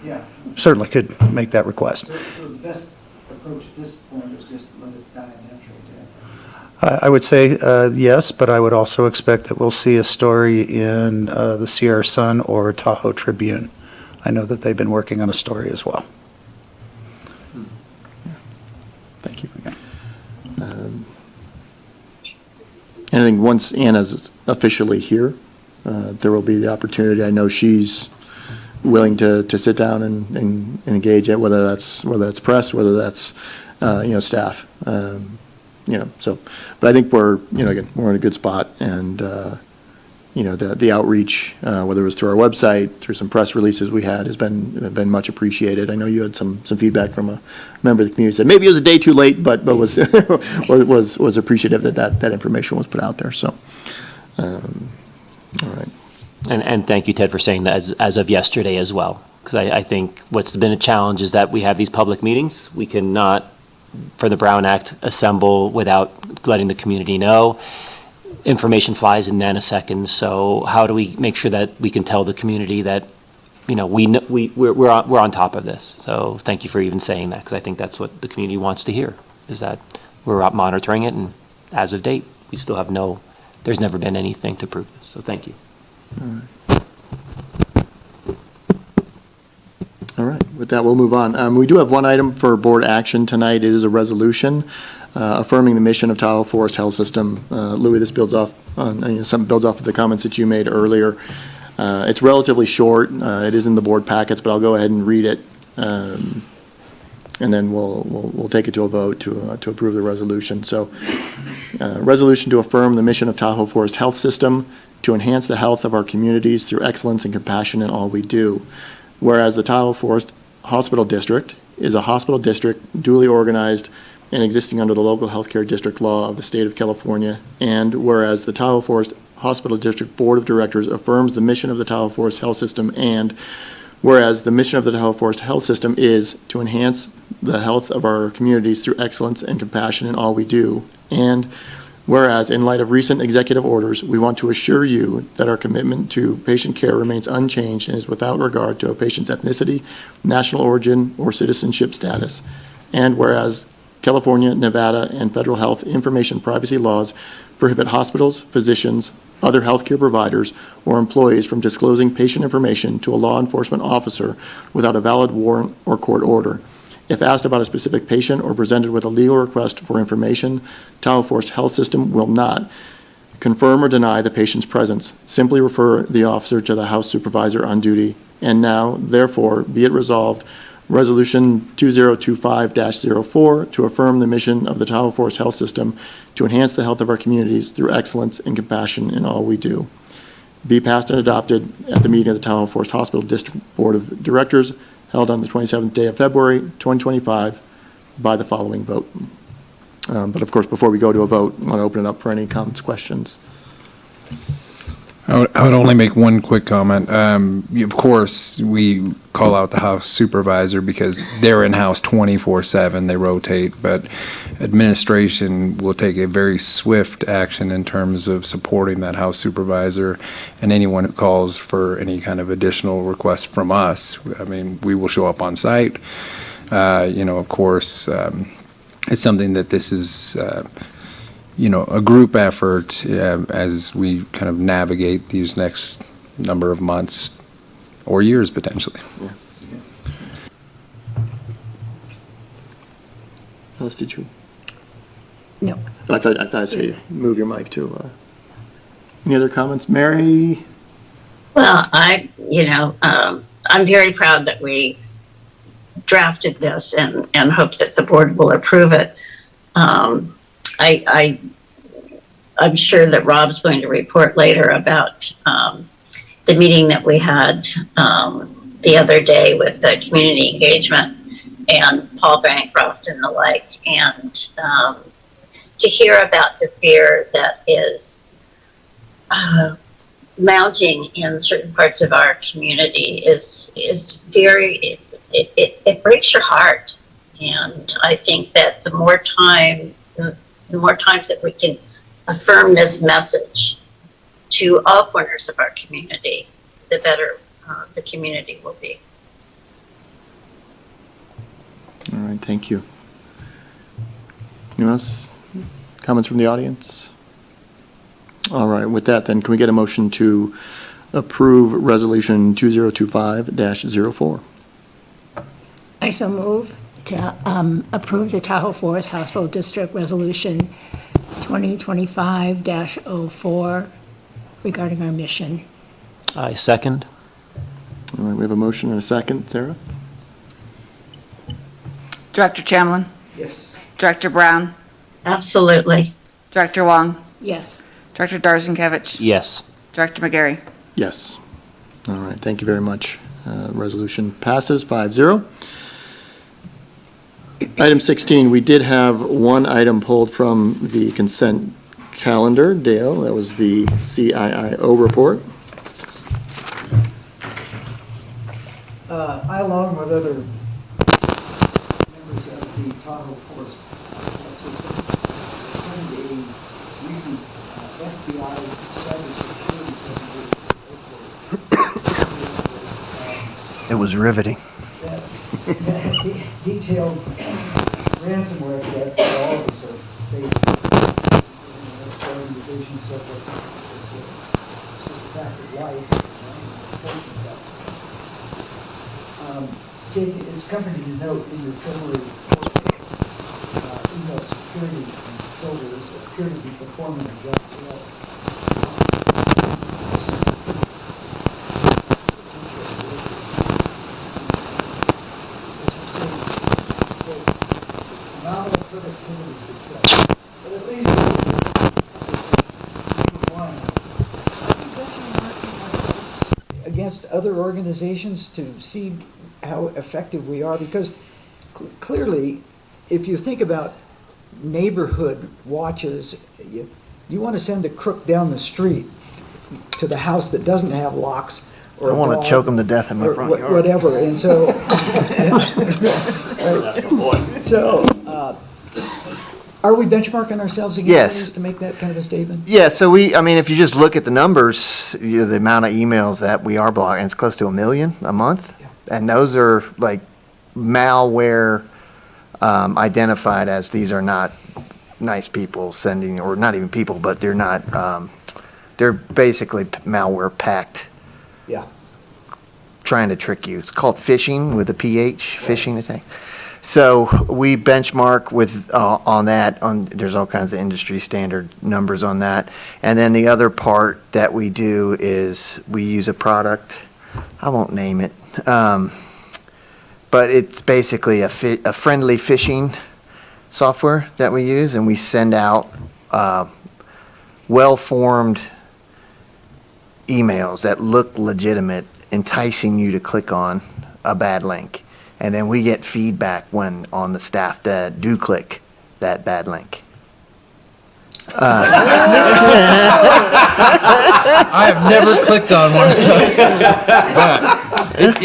Yeah. Certainly could make that request. So the best approach at this point is just let it die a natural death. I would say yes, but I would also expect that we'll see a story in the Sierra Sun or Tahoe Tribune. I know that they've been working on a story as well. Thank you. And I think once Anna's officially here, there will be the opportunity. I know she's willing to sit down and engage it, whether that's press, whether that's staff. So, but I think we're again, we're in a good spot, and the outreach, whether it was through our website, through some press releases we had, has been much appreciated. I know you had some feedback from a member of the community, said maybe it was a day too late, but was was appreciative that information was put out there. So, all right. And thank you, Ted, for saying that as of yesterday as well, because I think what's been a challenge is that we have these public meetings. We cannot, for the Brown Act, assemble without letting the community know. Information flies in nanoseconds, so how do we make sure that we can tell the community that, we're on top of this? So thank you for even saying that, because I think that's what the community wants to hear, is that we're out monitoring it, and as of date, we still have there's never been anything to prove this, so thank you. All right, with that, we'll move on. We do have one item for board action tonight. It is a resolution affirming the mission of Tahoe Forest Health System. Louis, this builds off on, some builds off of the comments that you made earlier. It's relatively short. It is in the board packets, but I'll go ahead and read it. And then we'll take it to a vote to approve the resolution. So, resolution to affirm the mission of Tahoe Forest Health System to enhance the health of our communities through excellence and compassion in all we do. Whereas the Tahoe Forest Hospital District is a hospital district duly organized and existing under the local healthcare district law of the state of California, and whereas the Tahoe Forest Hospital District Board of Directors affirms the mission of the Tahoe Forest Health System, and whereas the mission of the Tahoe Forest Health System is to enhance the health of our communities through excellence and compassion in all we do, and whereas, in light of recent executive orders, we want to assure you that our commitment to patient care remains unchanged and is without regard to a patient's ethnicity, national origin, or citizenship status. And whereas California, Nevada, and federal health information privacy laws prohibit hospitals, physicians, other healthcare providers, or employees from disclosing patient information to a law enforcement officer without a valid warrant or court order. If asked about a specific patient or presented with a legal request for information, Tahoe Forest Health System will not confirm or deny the patient's presence. Simply refer the officer to the house supervisor on duty. And now, therefore, be it resolved, Resolution 2025-04 to affirm the mission of the Tahoe Forest Health System to enhance the health of our communities through excellence and compassion in all we do. Be passed and adopted at the meeting of the Tahoe Forest Hospital District Board of Directors held on the 27th day of February, 2025, by the following vote. But of course, before we go to a vote, I want to open it up for any comments, questions. I would only make one quick comment. Of course, we call out the house supervisor because they're in-house 24/7, they rotate, but administration will take a very swift action in terms of supporting that house supervisor and anyone who calls for any kind of additional request from us. I mean, we will show up on site. Of course, it's something that this is a group effort as we kind of navigate these next number of months or years potentially. Alice, did you? No. I thought I saw you move your mic too. Any other comments? Mary? Well, I'm very proud that we drafted this and hope that the board will approve it. I'm sure that Rob's going to report later about the meeting that we had the other day with the community engagement and Paul Bancroft and the like, and to hear about the fear that is mounting in certain parts of our community is very, it breaks your heart. And I think that the more times that we can affirm this message to all corners of our community, the better the community will be. All right, thank you. Anyone else? Comments from the audience? All right, with that then, can we get a motion to approve Resolution 2025-04? I so move to approve the Tahoe Forest Hospital District Resolution 2025-04 regarding our mission. I second. All right, we have a motion and a second. Sarah? Director Chamlin? Yes. Director Brown? Absolutely. Director Wong? Yes. Director Darzenkovich? Yes. Director McGarry? Yes. All right, thank you very much. Resolution passes 5-0. Item 16, we did have one item pulled from the consent calendar. Dale, that was the CIIO report. I, along with other members of the Tahoe Forest System, attended a recent FBI cybersecurity presentation. It was riveting. That detailed ransomware threats that all of us are facing in organizations, so it's just a fact of life. Jake, it's comforting to note in your February report, email security and filters appear to be performing a job well. Phenomenal productivity success, but at least against other organizations to see how effective we are, because clearly, if you think about neighborhood watches, you want to send the crook down the street to the house that doesn't have locks. Or I want to choke them to death in my front yard. Whatever, and so. That's my boy. So, are we benchmarking ourselves against Yes. others to make that kind of a statement? Yeah, so if you just look at the numbers, the amount of emails that we are blocking, it's close to 1 million a month. Yeah. And those are like malware identified as these are not nice people sending, or not even people, but they're not, they're basically malware packed, Yeah. trying to trick you. It's called phishing with a PH, phishing attack. So we benchmark with, on that, there's all kinds of industry standard numbers on that. And then the other part that we do is we use a product, I won't name it, but it's basically a friendly phishing software that we use, and we send out well-formed emails that look legitimate, enticing you to click on a bad link. And then we get feedback on the staff that do click that bad link. I have never clicked on one of those. But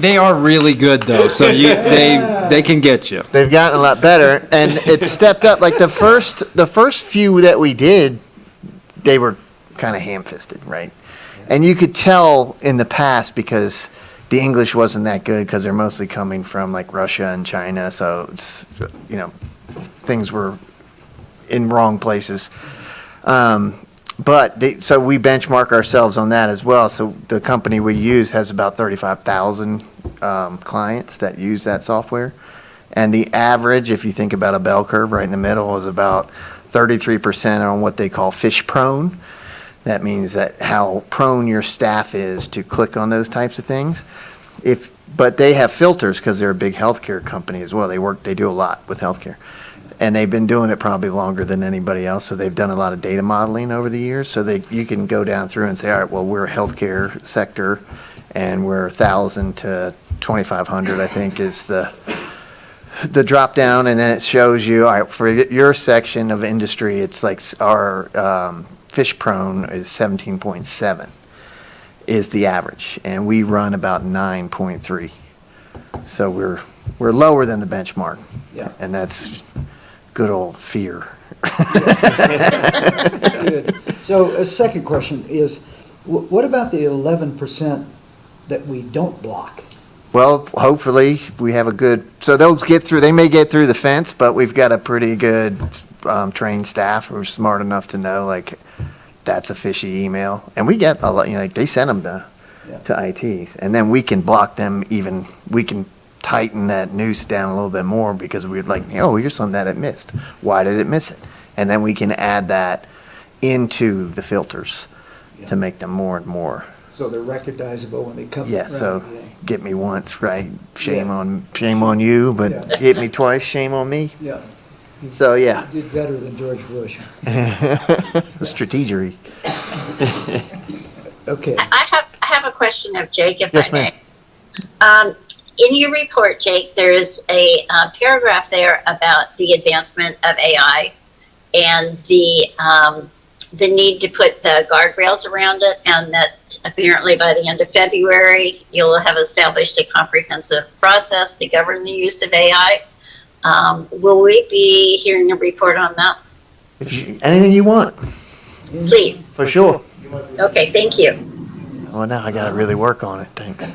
they are really good though, so they can get you. They've gotten a lot better, and it's stepped up. Like the first few that we did, they were kind of ham-fisted, right? And you could tell in the past because the English wasn't that good, because they're mostly coming from like Russia and China, so it's, things were, in wrong places. So we benchmark ourselves on that as well. So the company we use has about 35,000 clients that use that software. And the average, if you think about a bell curve right in the middle, is about 33% on what they call fish prone. That means that how prone your staff is to click on those types of things. But they have filters because they're a big healthcare company as well. They do a lot with healthcare. And they've been doing it probably longer than anybody else, so they've done a lot of data modeling over the years. So you can go down through and say, all right, well, we're a healthcare sector, and we're 1,000 to 2,500, I think, is the drop down, and then it shows you, all right, for your section of industry, it's like our fish prone is 17.7 is the average, and we run about 9.3. So we're lower than the benchmark. Yeah. And that's good old fear. Good. So a second question is, what about the 11% that we don't block? Well, hopefully, we have a good, so they may get through the fence, but we've got a pretty good trained staff who are smart enough to know, like, that's a fishy email. And we get a lot, like, they send them to IT. And then we can block them we can tighten that noose down a little bit more because we're like, oh, here's something that it missed. Why did it miss it? And then we can add that into the filters to make them more and more. So they're recognizable when they come. Yeah, around. so get me once, right? Shame Yeah. on you, but Yeah. hit me twice, shame on me. Yeah. So, yeah. You did better than George Bush. Strategery. Okay. I have a question of Jake, if Yes, I may. ma'am. In your report, Jake, there is a paragraph there about the advancement of AI and the need to put the guardrails around it, and that apparently by the end of February, you'll have established a comprehensive process to govern the use of AI. Will we be hearing a report on that? Anything you want. Please. For sure. Okay, thank you. Well, now I gotta really work on it, thanks.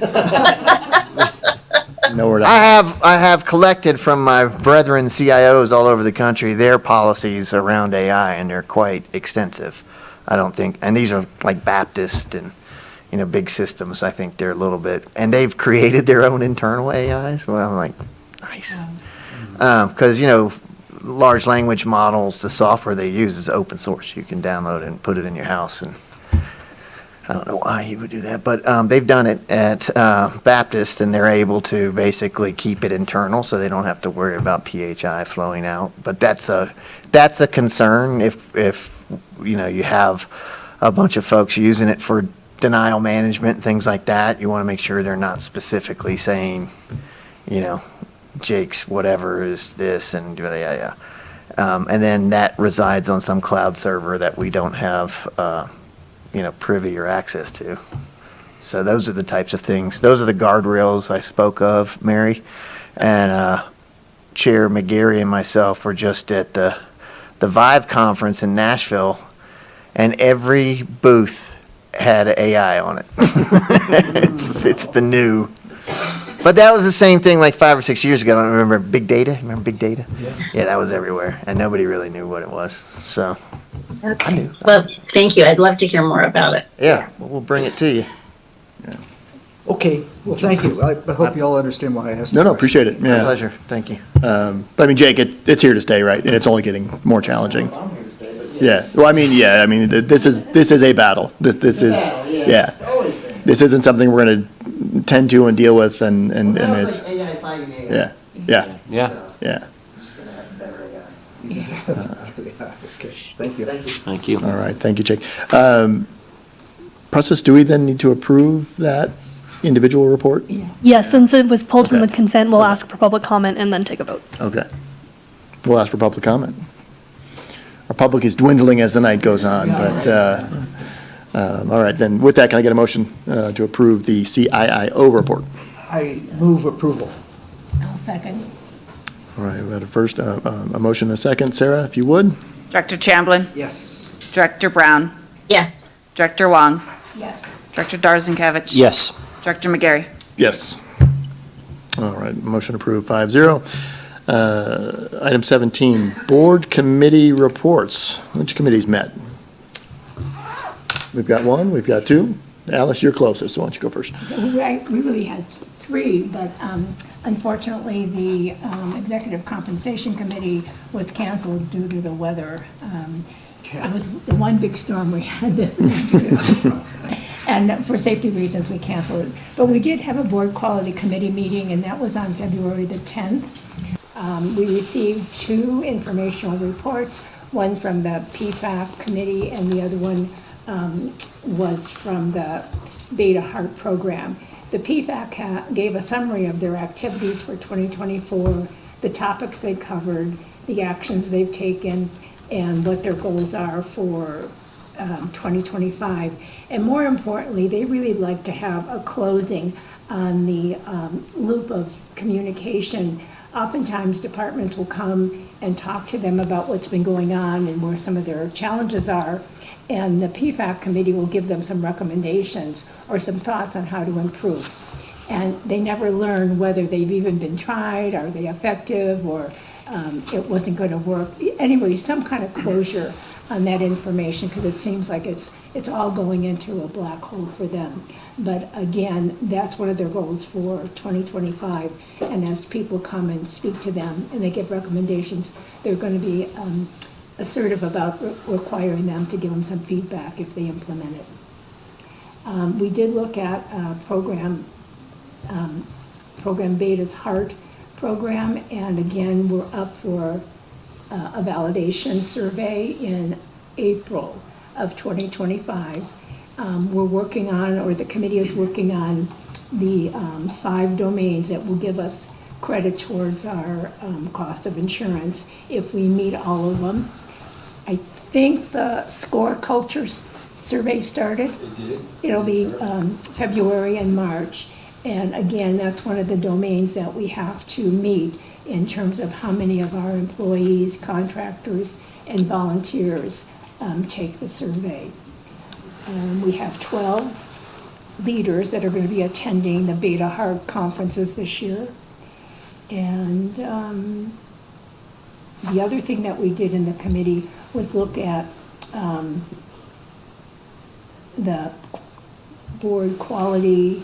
Nowhere to. I have collected from my brethren CIOs all over the country their policies around AI, and they're quite extensive. I don't think, and these are like Baptist and, big systems. I think they're a little bit, and they've created their own internal AIs. Well, I'm like, nice. Because, large language models, the software they use is open source. You can download it and put it in your house, and I don't know why you would do that, but they've done it at Baptist, and they're able to basically keep it internal, so they don't have to worry about PHI flowing out. But that's a concern if you have a bunch of folks using it for denial management and things like that. You want to make sure they're not specifically saying, Jake's whatever is this, and and then that resides on some cloud server that we don't have privy or access to. So those are the types of things. Those are the guardrails I spoke of, Mary. And Chair McGarry and myself were just at the Vive conference in Nashville, and every booth had AI on it. It's the new. But that was the same thing like 5 or 6 years ago. I don't remember big data. Remember big data? Yeah, that was everywhere, and nobody really knew what it was. So. Okay. Well, thank you. I'd love to hear more about it. Yeah, we'll bring it to you. Okay, well, thank you. I hope you all understand why I asked. No, appreciate it. My Yeah. pleasure. Thank you. But I mean, Jake, it's here to stay, right? And it's only getting more challenging. Yeah. Well, I mean, this is a battle. This is, yeah. This isn't something we're going to tend to and deal with, and it's. AI fighting AI. Yeah. Yeah. Yeah. Yeah. Just gonna have better AI. Okay, thank you. Thank you. All right. Thank you, Jake. Process, do we then need to approve that individual report? Yes, since it was pulled from the Okay. consent, we'll ask for public comment and then take a vote. Okay. We'll ask for public comment. Our public is dwindling as the night goes on, but, all right, then with that, can I get a motion to approve the CIIO report? I move approval. I'll second. All right, we had a motion and a second. Sarah, if you would? Director Chamblin? Yes. Director Brown? Yes. Director Wong? Yes. Director Darzenkovich? Yes. Director McGarry? Yes. All right, motion approved, 5-0. Item 17, board committee reports. Which committees met? We've got one, we've got two. Alice, you're closest, so why don't you go first? We really had three, but unfortunately, the Executive Compensation Committee was canceled due to the weather. It was the one big storm we had this winter. And for safety reasons, we canceled it. But we did have a Board Quality Committee meeting, and that was on February the 10th. We received two informational reports, one from the PFAC committee and the other one was from the Beta Heart program. The PFAC gave a summary of their activities for 2024, the topics they covered, the actions they've taken, and what their goals are for 2025. And more importantly, they really like to have a closing on the loop of communication. Oftentimes, departments will come and talk to them about what's been going on and where some of their challenges are. And the PFAC committee will give them some recommendations or some thoughts on how to improve. And they never learn whether they've even been tried, are they effective, or it wasn't going to work. Anyway, some kind of closure on that information, because it seems like it's all going into a black hole for them. But again, that's one of their goals for 2025. And as people come and speak to them and they give recommendations, they're going to be assertive about requiring them to give them some feedback if they implement it. We did look at program Beta's Heart program, and again, we're up for a validation survey in April of 2025. We're working on, or the committee is working on, the 5 domains that will give us credit towards our cost of insurance if we meet all of them. I think the SCORE culture survey started. It did. It'll be February and March. And again, that's one of the domains that we have to meet in terms of how many of our employees, contractors, and volunteers take the survey. We have 12 leaders that are going to be attending the Beta Heart conferences this year. And the other thing that we did in the committee was look at the board quality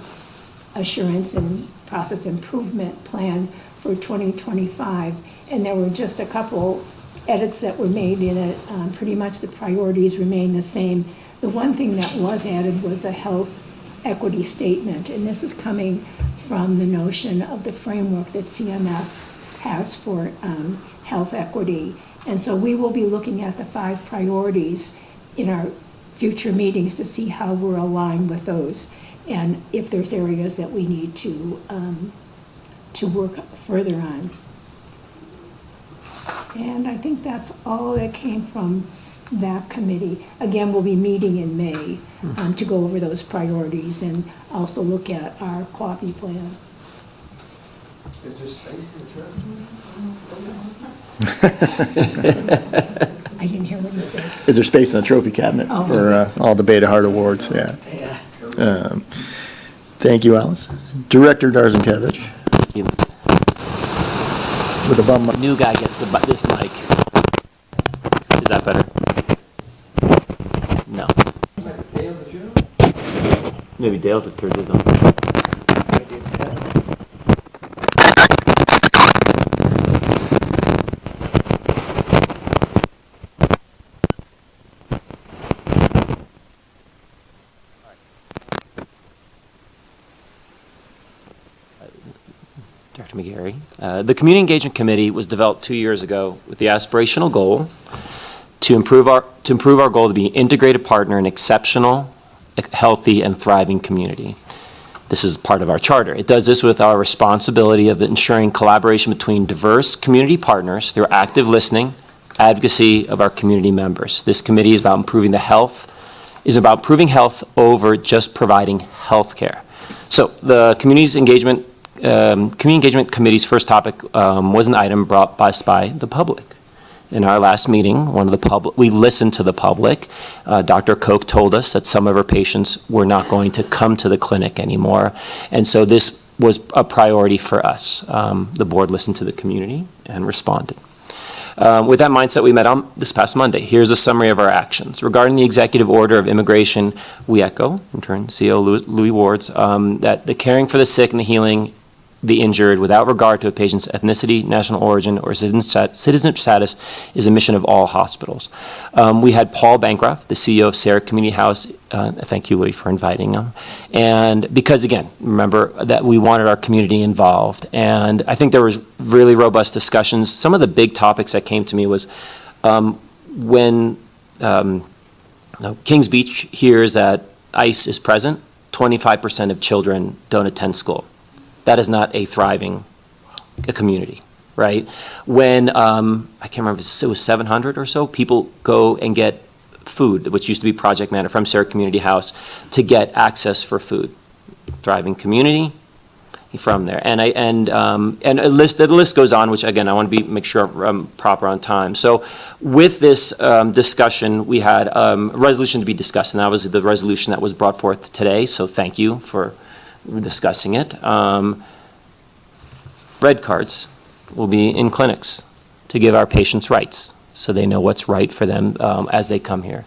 assurance and process improvement plan for 2025. And there were just a couple edits that were made in it. Pretty much the priorities remain the same. The one thing that was added was a health equity statement. And this is coming from the notion of the framework that CMS has for health equity. And so we will be looking at the 5 priorities in our future meetings to see how we're aligned with those, and if there's areas that we need to work further on. And I think that's all that came from that committee. Again, we'll be meeting in May to go over those priorities and also look at our coffee plan. Is there space in the treasury? I didn't hear what you said. Is there space in the trophy cabinet for all the Beta Heart Awards? Yeah. Thank you, Alice. Director Darzenkiewicz. With a bum mic. The new guy gets this mic. Is that better? No. Maybe Dale's had turned his on. Director McGarry. The Community Engagement Committee was developed 2 years ago with the aspirational goal to improve our goal to be an integrated partner in exceptional, healthy, and thriving community. This is part of our charter. It does this with our responsibility of ensuring collaboration between diverse community partners through active listening, advocacy of our community members. This committee is about improving health over just providing health care. So the Community Engagement Committee's first topic was an item brought by the public. In our last meeting, we listened to the public. Dr. Koch told us that some of her patients were not going to come to the clinic anymore. And so this was a priority for us. The board listened to the community and responded. With that mindset, we met on this past Monday. Here's a summary of our actions. Regarding the executive order of immigration, we echo, in turn, CEO Louis Ward's, that the caring for the sick and the healing the injured without regard to a patient's ethnicity, national origin, or citizenship status is a mission of all hospitals. We had Paul Bancroft, the CEO of Sarah Community House. Thank you, Louis, for inviting him. And because, again, remember that we wanted our community involved. And I think there was really robust discussions. Some of the big topics that came to me was when Kings Beach hears that ICE is present, 25% of children don't attend school. That is not a thriving community, right? When, I can't remember, it was 700 or so, people go and get food, which used to be Project Manor from Sarah Community House, to get access for food. Thriving community from there. And the list goes on, which again, I want to make sure I'm proper on time. So with this discussion, we had a resolution to be discussed, and that was the resolution that was brought forth today. So thank you for discussing it. Red cards will be in clinics to give our patients rights so they know what's right for them as they come here.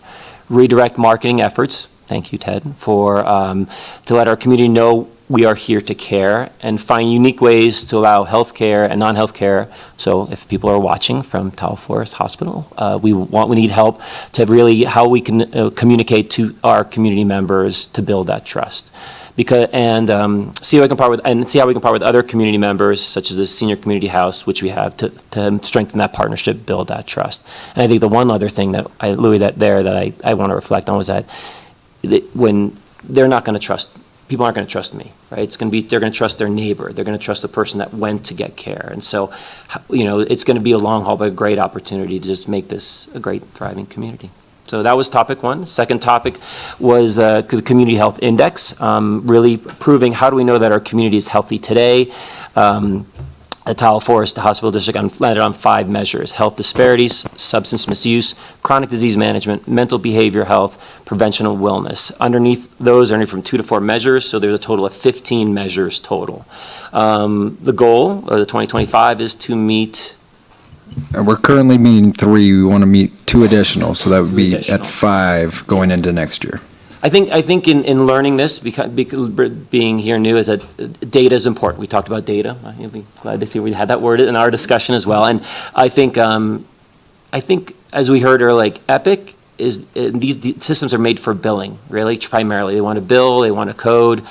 Redirect marketing efforts, thank you, Ted, for to let our community know we are here to care and find unique ways to allow healthcare and non-health care. So if people are watching from Tahoe Forest Hospital, we need help to really how we can communicate to our community members to build that trust. See how we can partner with other community members, such as the Senior Community House, which we have to strengthen that partnership, build that trust. And I think the one other thing that Louis, I want to reflect on was that when they're not going to trust, people aren't going to trust me, right? They're going to trust their neighbor. They're going to trust the person that went to get care. And so, it's going to be a long haul, but a great opportunity to just make this a great, thriving community. So that was topic one. Second topic was the Community Health Index, really proving how do we know that our community is healthy today. At Tahoe Forest Hospital District landed on 5 measures: health disparities, substance misuse, chronic disease management, mental behavior health, prevention and wellness. Underneath those are from 2 to 4 measures, so there's a total of 15 measures total. The goal of the 2025 is to meet. We're currently meeting 3. We want to meet 2 additional, so that would be at 5 going into next year. I think in learning this, because being here new, is that data is important. We talked about data. I'll be glad to see we had that word in our discussion as well. And I think as we heard earlier, like Epic these systems are made for billing, really, primarily. They want to bill, they want to code,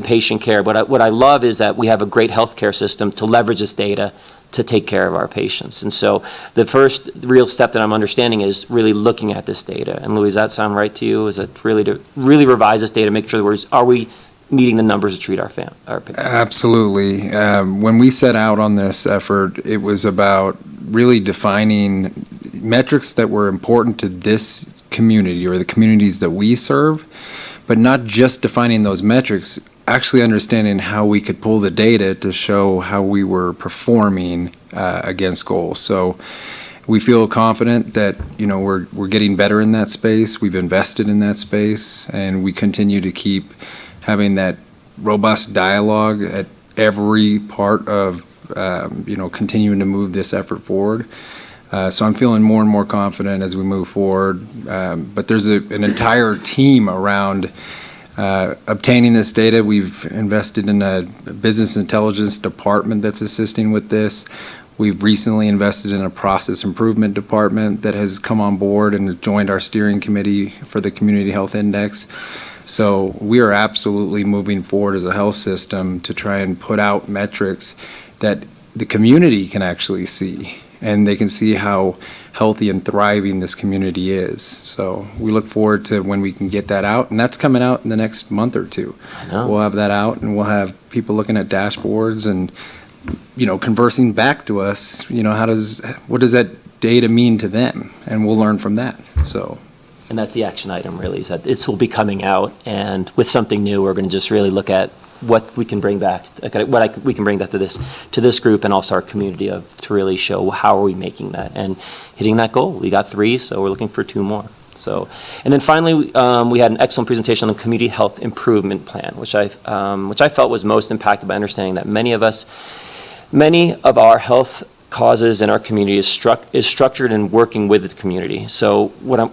patient care. But what I love is that we have a great healthcare system to leverage this data to take care of our patients. And so the first real step that I'm understanding is really looking at this data. And Louis, does that sound right to you? Is it really to really revise this data, make sure that are we meeting the numbers to treat our patients? Absolutely. When we set out on this effort, it was about really defining metrics that were important to this community or the communities that we serve, but not just defining those metrics, actually understanding how we could pull the data to show how we were performing against goals. So we feel confident that we're getting better in that space. We've invested in that space, and we continue to keep having that robust dialogue at every part of continuing to move this effort forward. So I'm feeling more and more confident as we move forward. But there's an entire team around obtaining this data. We've invested in a business intelligence department that's assisting with this. We've recently invested in a process improvement department that has come on board and has joined our steering committee for the Community Health Index. So we are absolutely moving forward as a health system to try and put out metrics that the community can actually see, and they can see how healthy and thriving this community is. So we look forward to when we can get that out, and that's coming out in the next month or 2. I know. We'll have that out, and we'll have people looking at dashboards and conversing back to us. What does that data mean to them, and we'll learn from that. So. And that's the action item, really, is that this will be coming out, and with something new, we're going to just really look at what we can bring back, we can bring that to this group and also our community to really show how are we making that and hitting that goal. We got 3, so we're looking for 2 more. So, and then finally, we had an excellent presentation on the Community Health Improvement Plan, which I felt was most impacted by understanding that many of our health causes in our community is structured in working with the community. So what I'm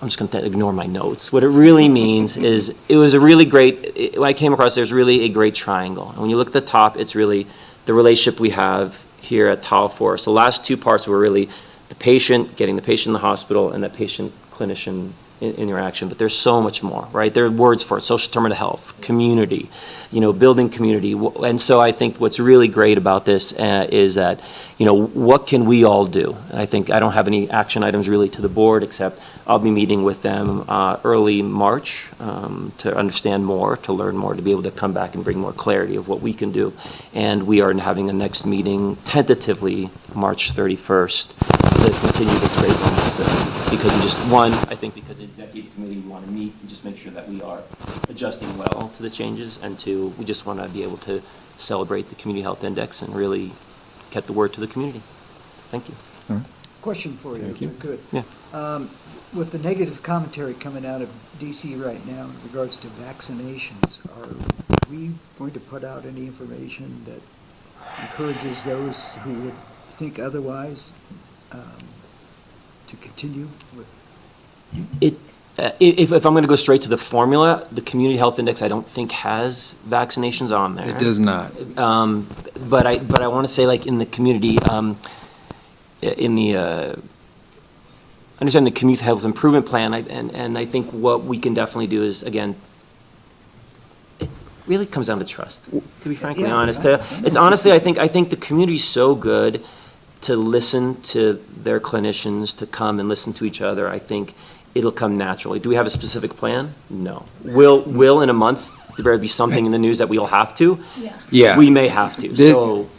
just going to ignore my notes. What it really means is it was a really great, when I came across, there's really a great triangle. And when you look at the top, it's really the relationship we have here at Tahoe Forest. The last two parts were really the patient, getting the patient in the hospital, and the patient-clinician interaction, but there's so much more, right? There are words for it: social determinant of health, community, building community. And so I think what's really great about this is that, what can we all do? And I think I don't have any action items really to the board, except I'll be meeting with them early March to understand more, to learn more, to be able to come back and bring more clarity of what we can do. And we are having a next meeting tentatively March 31st to continue this great momentum. Because I think because the executive committee, we want to meet and just make sure that we are adjusting well to the changes, and two, we just want to be able to celebrate the Community Health Index and really get the word to the community. Thank you. Question for you, if you could. Yeah. With the negative commentary coming out of DC right now in regards to vaccinations, are we going to put out any information that encourages those who would think otherwise to continue with? If I'm going to go straight to the formula, the Community Health Index I don't think has vaccinations on there. It does not. But I want to say, like, in the community, understand the Community Health Improvement Plan, and I think what we can definitely do is, again, it really comes down to trust, to be frankly honest. It's honestly, I think the community's so good to listen to their clinicians, to come and listen to each other. I think it'll come naturally. Do we have a specific plan? No. Will in a month there be something in the news that we'll have to? Yeah. We may have to, so.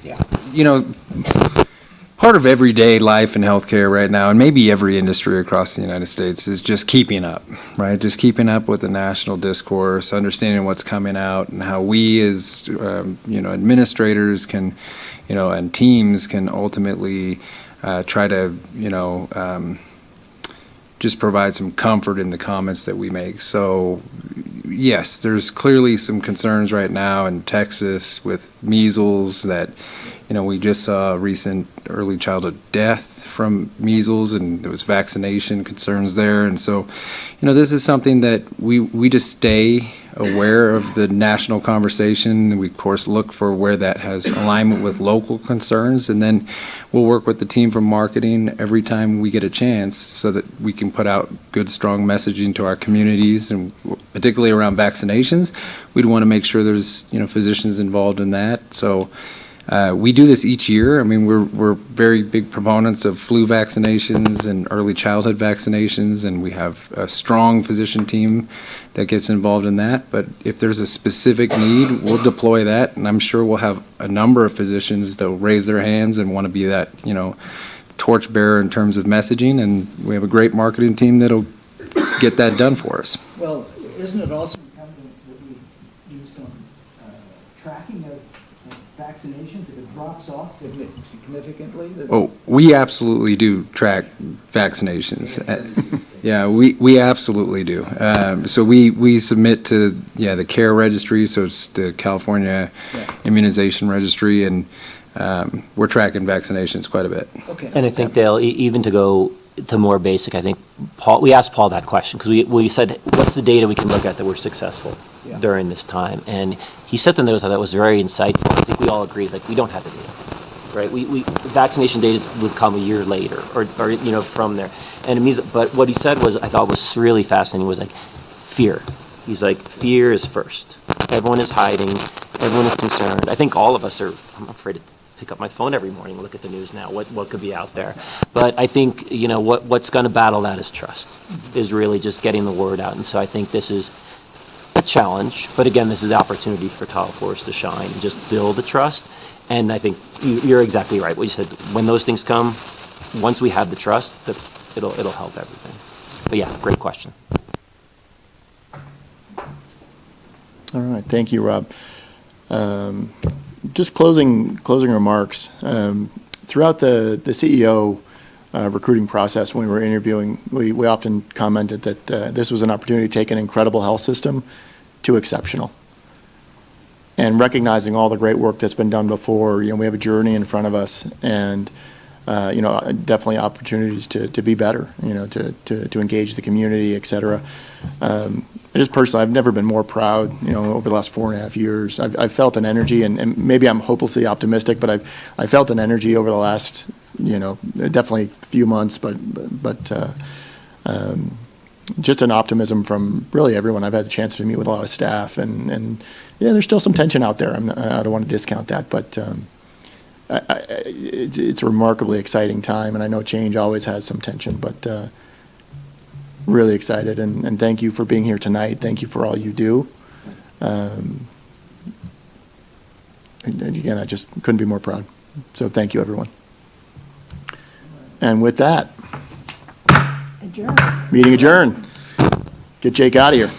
Part of everyday life in healthcare right now, and maybe every industry across the United States, is just keeping up, right? Just keeping up with the national discourse, understanding what's coming out, and how we as, administrators can, and teams can ultimately try to, just provide some comfort in the comments that we make. So, yes, there's clearly some concerns right now in Texas with measles that, we just saw a recent early childhood death from measles, and there was vaccination concerns there. And so, this is something that we just stay aware of the national conversation. We, of course, look for where that has alignment with local concerns, and then we'll work with the team from marketing every time we get a chance so that we can put out good, strong messaging to our communities, and particularly around vaccinations. We'd want to make sure there's, physicians involved in that. So, we do this each year. I mean, we're very big proponents of flu vaccinations and early childhood vaccinations, and we have a strong physician team that gets involved in that. But if there's a specific need, we'll deploy that, and I'm sure we'll have a number of physicians that will raise their hands and want to be that, torchbearer in terms of messaging, and we have a great marketing team that'll get that done for us. Well, isn't it also incumbent that we do some tracking of vaccinations, if it drops off significantly? Oh, we absolutely do track vaccinations. Yeah, we absolutely do. So we submit to, the CARE registry, so it's the California Immunization Registry, and we're tracking vaccinations quite a bit. Okay. And I think, Dale, even to go to more basic, I think, we asked Paul that question, because we said, what's the data we can look at that we're successful during this time? And he said something that was very insightful. I think we all agree, we don't have the data, right? Vaccination data would come a year later, or from there. And it means, but what he said I thought was really fascinating, was fear. He's like, fear is first. Everyone is hiding, everyone is concerned. I think all of us are, I'm afraid to pick up my phone every morning and look at the news now, what could be out there. But I think, what's going to battle that is trust, is really just getting the word out. And so I think this is a challenge, but again, this is the opportunity for Tahoe Forest to shine and just build the trust. And I think you're exactly right. What you said, when those things come, once we have the trust, it'll help everything. But yeah, great question. All right, thank you, Rob. Just closing remarks. Throughout the CEO recruiting process when we were interviewing, we often commented that this was an opportunity to take an incredible health system to exceptional. And recognizing all the great work that's been done before, we have a journey in front of us, and definitely opportunities to be better, to engage the community, et cetera. I just personally, I've never been more proud, over the last 4.5 years. I've felt an energy, and maybe I'm hopelessly optimistic, but I felt an energy over the last, definitely few months, but just an optimism from really everyone. I've had the chance to meet with a lot of staff, and yeah, there's still some tension out there. I don't want to discount that, but it's a remarkably exciting time, and I know change always has some tension, but really excited, and thank you for being here tonight. Thank you for all you do. And again, I just couldn't be more proud. So thank you, everyone. And with that, meeting adjourned. Get Jake out of here.